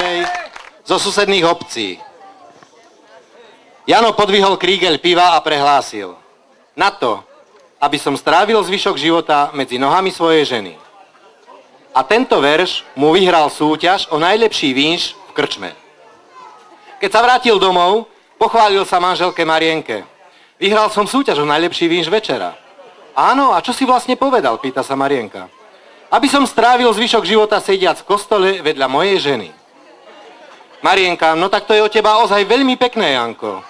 Červenkovej zo susedných obcí. Jano podvihol krígeľ piva a prehlásil: na to, aby som strávil zvyšok života medzi nohami svojej ženy. A tento verš mu vyhral súťaž o najlepší vínš v krčme. Keď sa vrátil domov, pochválil sa manželke Marienke: vyhral som súťaž o najlepší vínš večera. Áno, a čo si vlastne povedal, pýta sa Marienka. Aby som strávil zvyšok života sediac v kostole vedľa mojej ženy. Marienka: no tak to je od teba ozaj veľmi pekné, Janko.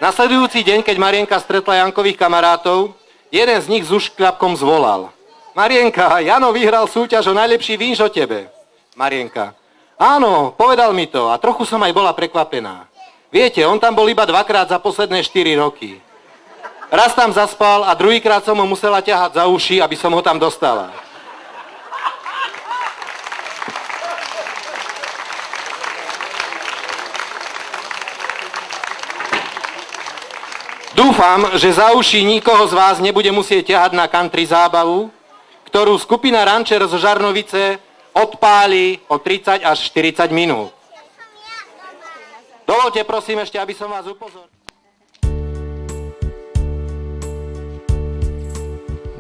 Nasledujúci deň, keď Marienka stretla Jankových kamarátov, jeden z nich s uškľapkom zvolal: Marienka, Jano vyhral súťaž o najlepší vínš o tebe. Marienka: áno, povedal mi to a trochu som aj bola prekvapená. Viete, on tam bol iba 2-krát za posledné 4 roky. Raz tam zaspal a druhýkrát som ho musela ťahať za uši, aby som ho tam dostala. Dúfam, že za uši nikoho z vás nebude musieť ťahať na country zábavu, ktorú skupina Rancher z Žarnovice odpáli o 30 až 40 minút. Dovoľte prosím ešte, aby som vás upozornil.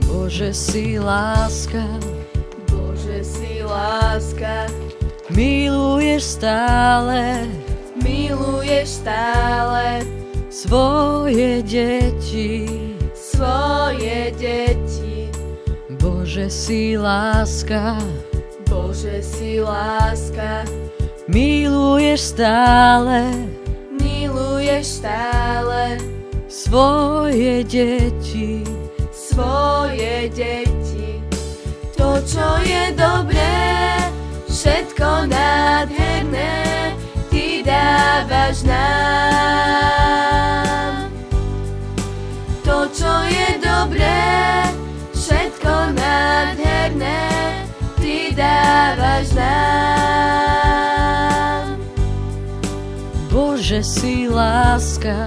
Bože si láska, Bože si láska, miluješ stále svoje deti. Bože si láska, Bože si láska, miluješ stále svoje deti. To, čo je dobré, všetko nádherné, Ty dávaš nám. To, čo je dobré, všetko nádherné, Ty dávaš nám. Bože si láska,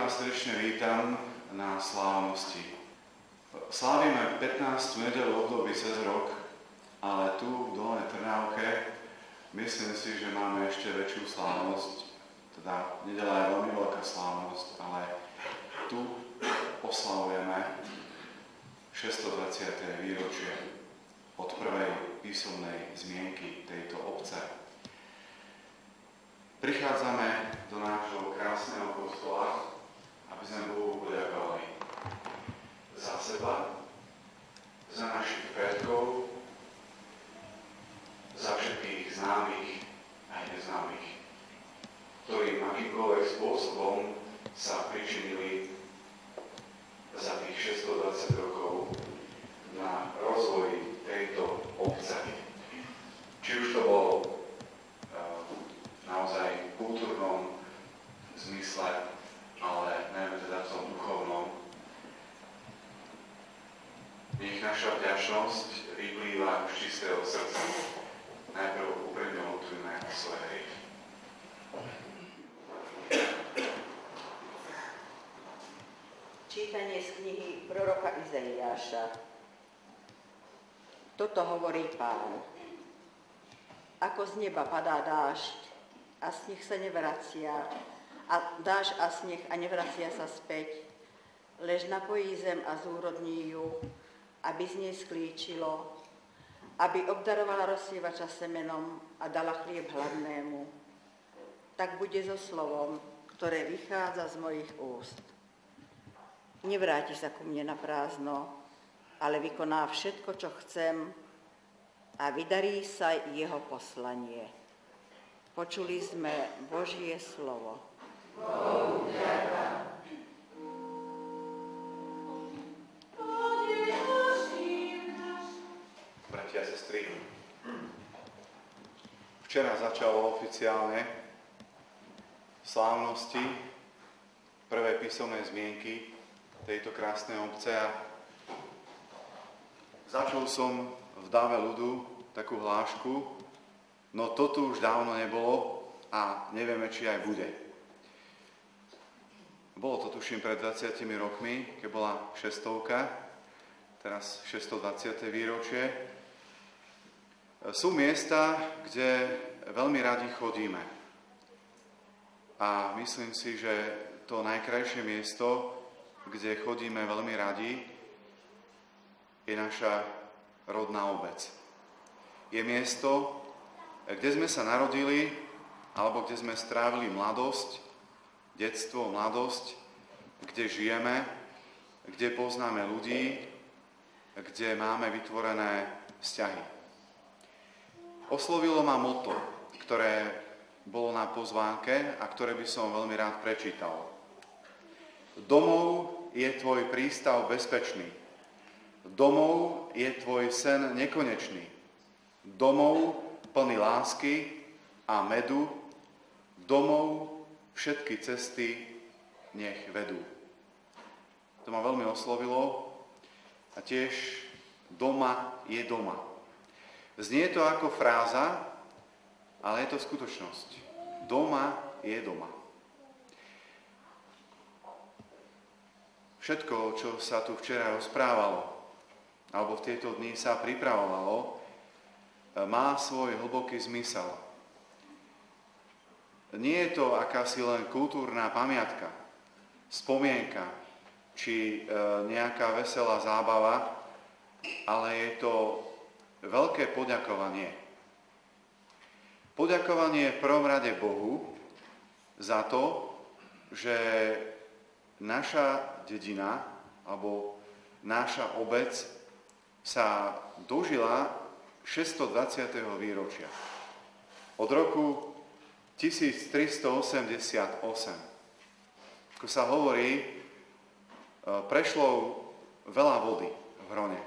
srdečne vítam na slávnosti. Slávime 15. nedeľu období cez rok, ale tu v Dolnej Trnávke myslím si, že máme ešte väčšiu slávnosť. Teda nedeľa je veľmi veľká slávnosť, ale tu oslavujeme 620. výročie od prvej písomnej zmienky tejto obce. Prichádzame do nášho krásneho kostola, aby sme Bohu poďakovali za seba, za našich predkov, za všetkých známych aj neznámych, ktorí akýmkoľvek spôsobom sa pričinili za tých 620 rokov na rozvoj tejto obce. Či už to bolo naozaj v kultúrnom zmysle, ale najmä teda v tom duchovnom. Nech naša vďačnosť vyplýva z čistého srdca. Najprv úprimne ľutujme svoje hriechy. Čítanie z knihy proroka Izaiáša. Toto hovorí Pán. Ako z neba padá dážď a sneh sa nevracia, a dážď a sneh a nevracia sa späť, lež napojí zem a zúrodní ju, aby z nej sklíčilo, aby obdarovala rozsievača semenom a dala chlieb hladnému. Tak bude so slovom, ktoré vychádza z mojich úst. Nevráti sa ku mne na prázdno, ale vykoná všetko, čo chcem a vydarí sa jeho poslanie. Počuli sme Božie slovo. Bratia a sestry, včera začalo oficiálne slávnosti prvé písomné zmienky tejto krásnej obce a začul som v dáve ľudu takú hlášku, no to tu už dávno nebolo a nevieme, či aj bude. Bolo to tuším pred 20 rokmi, keď bola 600, teraz 620. výročie. Sú miesta, kde veľmi radi chodíme. A myslím si, že to najkrajšie miesto, kde chodíme veľmi radi, je naša rodná obec. Je miesto, kde sme sa narodili, alebo kde sme strávili mladosť, detstvo, mladosť, kde žijeme, kde poznáme ľudí, kde máme vytvorené vzťahy. Oslovilo ma motto, ktoré bolo na pozvánke a ktoré by som veľmi rád prečítal. Domov je tvoj prístav bezpečný. Domov je tvoj sen nekonečný. Domov plný lásky a medu. Domov všetky cesty nech vedú. To ma veľmi oslovilo a tiež doma je doma. Znie to ako fráza, ale je to skutočnosť. Doma je doma. Všetko, čo sa tu včera rozprávalo, alebo v tieto dni sa pripravovalo, má svoj hlboký zmysel. Nie je to akási len kultúrna pamiatka, spomienka, či nejaká veselá zábava, ale je to veľké poďakovanie. Poďakovanie v prvom rade Bohu za to, že naša dedina, alebo naša obec sa dožila 620. výročia. Od roku 1388. Ako sa hovorí, prešlo veľa vody v Hrone.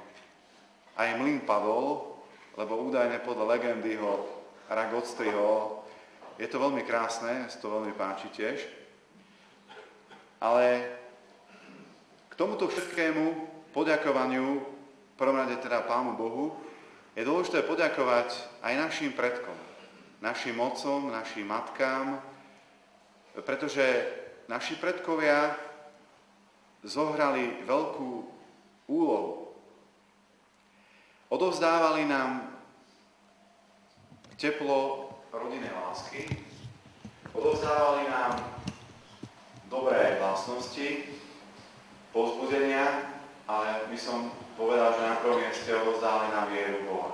Aj mlyn padol, lebo údajne podľa legendy ho rak odstrihol. Je to veľmi krásne, sa to veľmi páči tiež. Ale k tomuto všetkému poďakovaniu, v prvom rade teda Pánu Bohu, je dôležité poďakovať aj našim predkom, našim otcom, našim matkám, pretože naši predkovia zohrali veľkú úlohu. Odovzdávali nám teplo rodinnej lásky, odovzdávali nám dobré vlastnosti, povzbudenia, ale by som povedal, že na prvom mieste odovzdávali nám vieru Boha.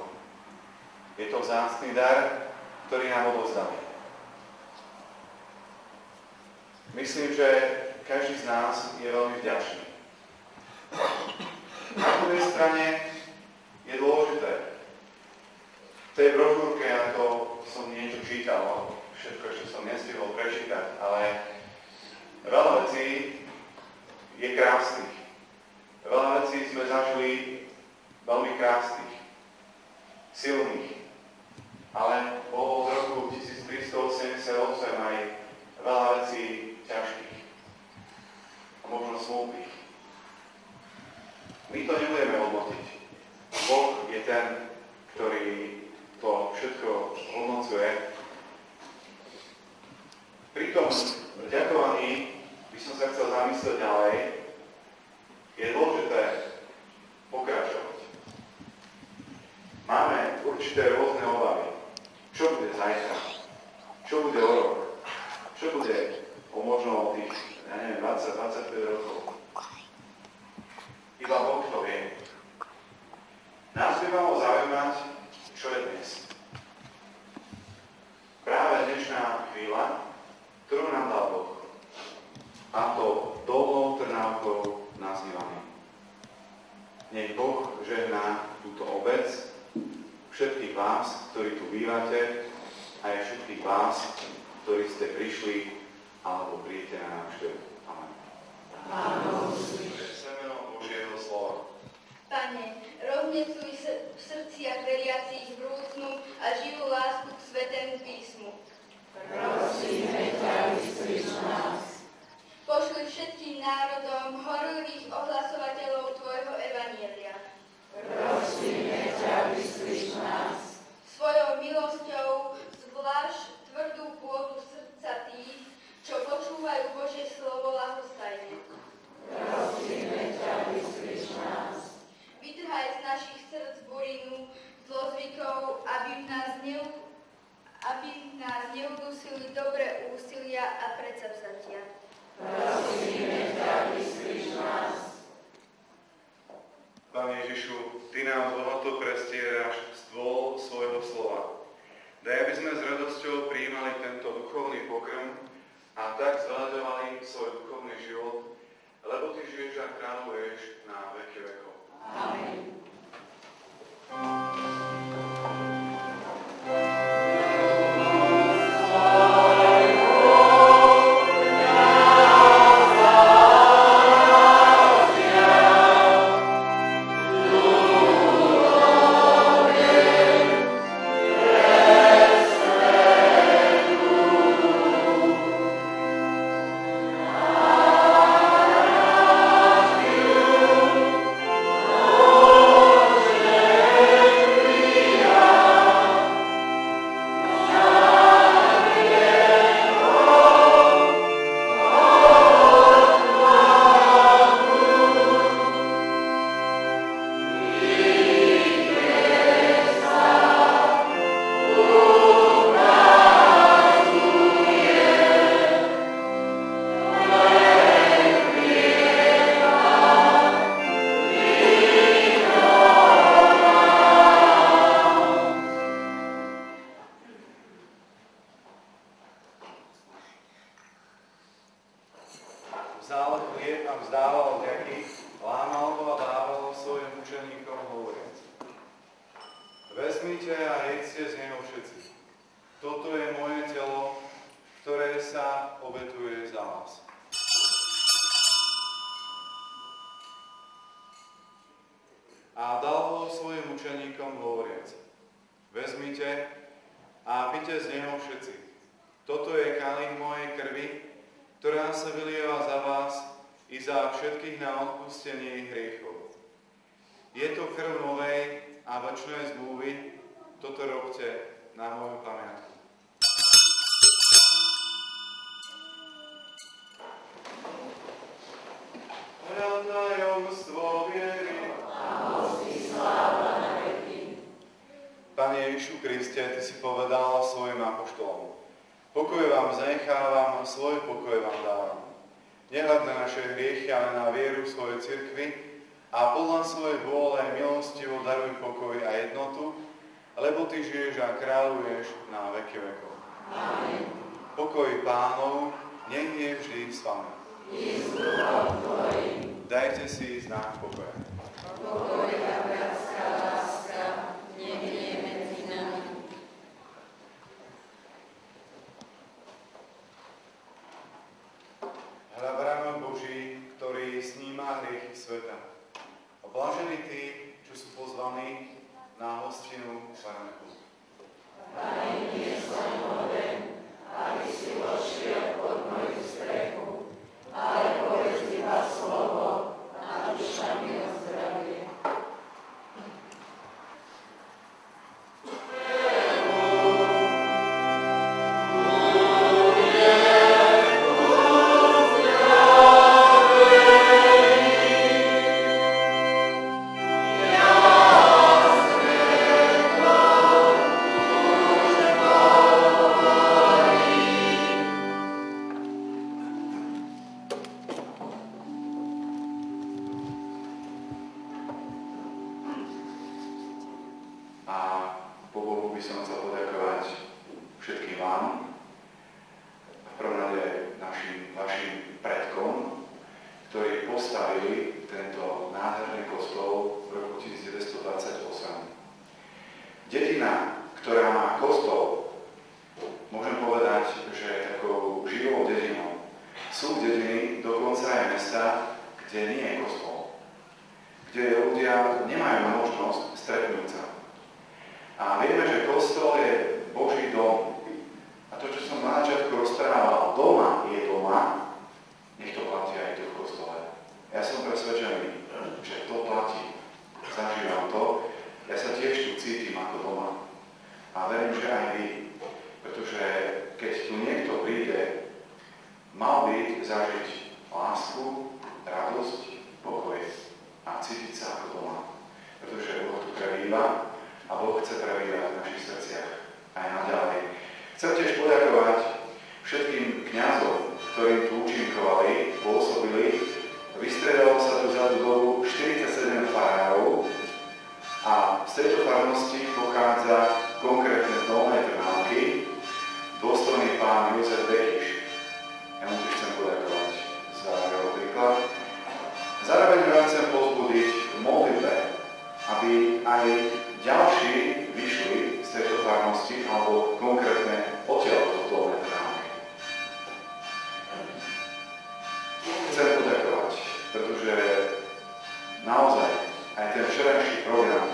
Je to vzácny dar, ktorý nám odovzdali. Myslím, že každý z nás je veľmi vďačný. Na druhej strane je dôležité. V tej brožúrke, ja to som niečo čítal, všetko ešte som nestihol prečítať, ale veľa vecí je krásnych. Veľa vecí sme zažili veľmi krásnych, silných, ale bolo v roku 1388 aj veľa vecí ťažkých a možno smutných. My to nebudeme hodnotiť. Boh je ten, ktorý to všetko hodnocuje. Pri tom ďakovaní by som sa chcel zamyslieť ďalej. Je dôležité pokračovať. Máme určité rôzne obavy. Čo bude zajtra? Čo bude o rok? Čo bude o možno tých, 20-25 rokov? Iba Boh to vie. Nás by malo zaujímať, všetkých vás, ktorí tu bývate, aj všetkých vás, ktorí ste prišli alebo príjete na návštevu. Amen. Semenom Božieho slova. Pane, roznecuj v srdciach veriacich vrúcnu a živú lásku k Svätému písmu. Prosíme ťa, vyslíš nás. Pošli všetkým národom horlivých ohlasovateľov Tvojho evanjelia. Prosíme ťa, vyslíš nás. Svojou milosťou zvlášť tvrdú pôdu srdca tých, čo počúvajú Božie slovo ľahostajne. Prosíme ťa, vyslíš nás. Vytrhaj z našich srdc burinu zlozvykov, aby nás neudusili dobré úsilia a predsavzatia. Prosíme ťa, vyslíš nás. Pane Ježišu, Ty nám bohato prestieráš stôl svojho slova. Daj, aby sme s radosťou prijímali tento duchovný pokrm a tak zveľaďovali svoj duchovný život, lebo Ty žiješ a kráľuješ na veky vekov. Amen. Vzal chlieb a vzdával vďaky, lámal ho a dával svojim učeníkom hovoriac. Vezmite a jedzte z neho všetci. Toto je moje telo, ktoré sa obetuje za vás. A dal ho svojim učeníkom hovoriac. Vezmite a pite z neho všetci. Toto je kalich mojej krvi, ktorá sa vylieva za vás i za všetkých na odpustenie hriechov. Je to krv novej a večnej zmluvy, toto robte na moju pamiatku. Tajomstvo viery a mocný sláva na veky. Pane Ježišu Kriste, Ty si povedal svojim apoštolom: pokoj vám zanechávam a svoj pokoj vám dávam. Nehľad na naše hriechy, ale na vieru svojej cirkvi a podľa svojej vôle milostivo daruj pokoj a jednotu, lebo Ty žiješ a kráľuješ na veky vekov. Amen. Pokoj Pánov nech je vždy s vami. Dajte si znak pokoja. Pokoj a bratská láska nech je medzi nami. Hľa baránok Boží, ktorý sníma hriechy sveta. A blažení tí, čo sú pozvaní na hostinu baránku. Pane, nie som hoden, aby si vošiel pod moju strechu, ale povedz iba slovo a duša mi ozdravuje. Dedina ktorá má kostol, môžem povedať, že je takou živou dedinou. Sú dediny, dokonca aj mesta, kde nie je kostol, kde ľudia nemajú možnosť stretnúť sa. A vieme, že kostol je Boží dom. A to, čo som na začiatku rozprával, doma je doma, nech to platí aj tu v kostole. Ja som presvedčený, že to platí. Zažívam to. Ja sa tiež tu cítim ako doma. A verím, že aj vy. Pretože keď tu niekto príde, mal by zažiť lásku, radosť, pokoj a cítiť sa ako doma. Pretože Boh tu prebýva a Boh chce prebývať v našich srdciach aj naďalej. Chcem tiež poďakovať všetkým kňazom, ktorí tu účinkovali, pôsobili. Vystredalo sa tu za tú dobu 47 farárov a z tejto farnosti pochádza konkrétne z Dolnej Trnávky dôstojný pán Jozef Bekiš. Ja mu chcem poďakovať za jeho príklad. Zároveň vás chcem povzbudiť v modlitbe, aby aj ďalší vyšli z tejto farnosti alebo konkrétne odtiaľ do Dolnej Trnávky. Chcem poďakovať, pretože naozaj aj ten včerajší program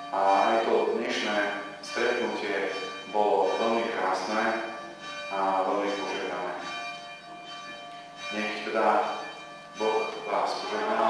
a aj to dnešné stretnutie bolo veľmi krásne a veľmi požehnané. Nech teda Boh vás požehná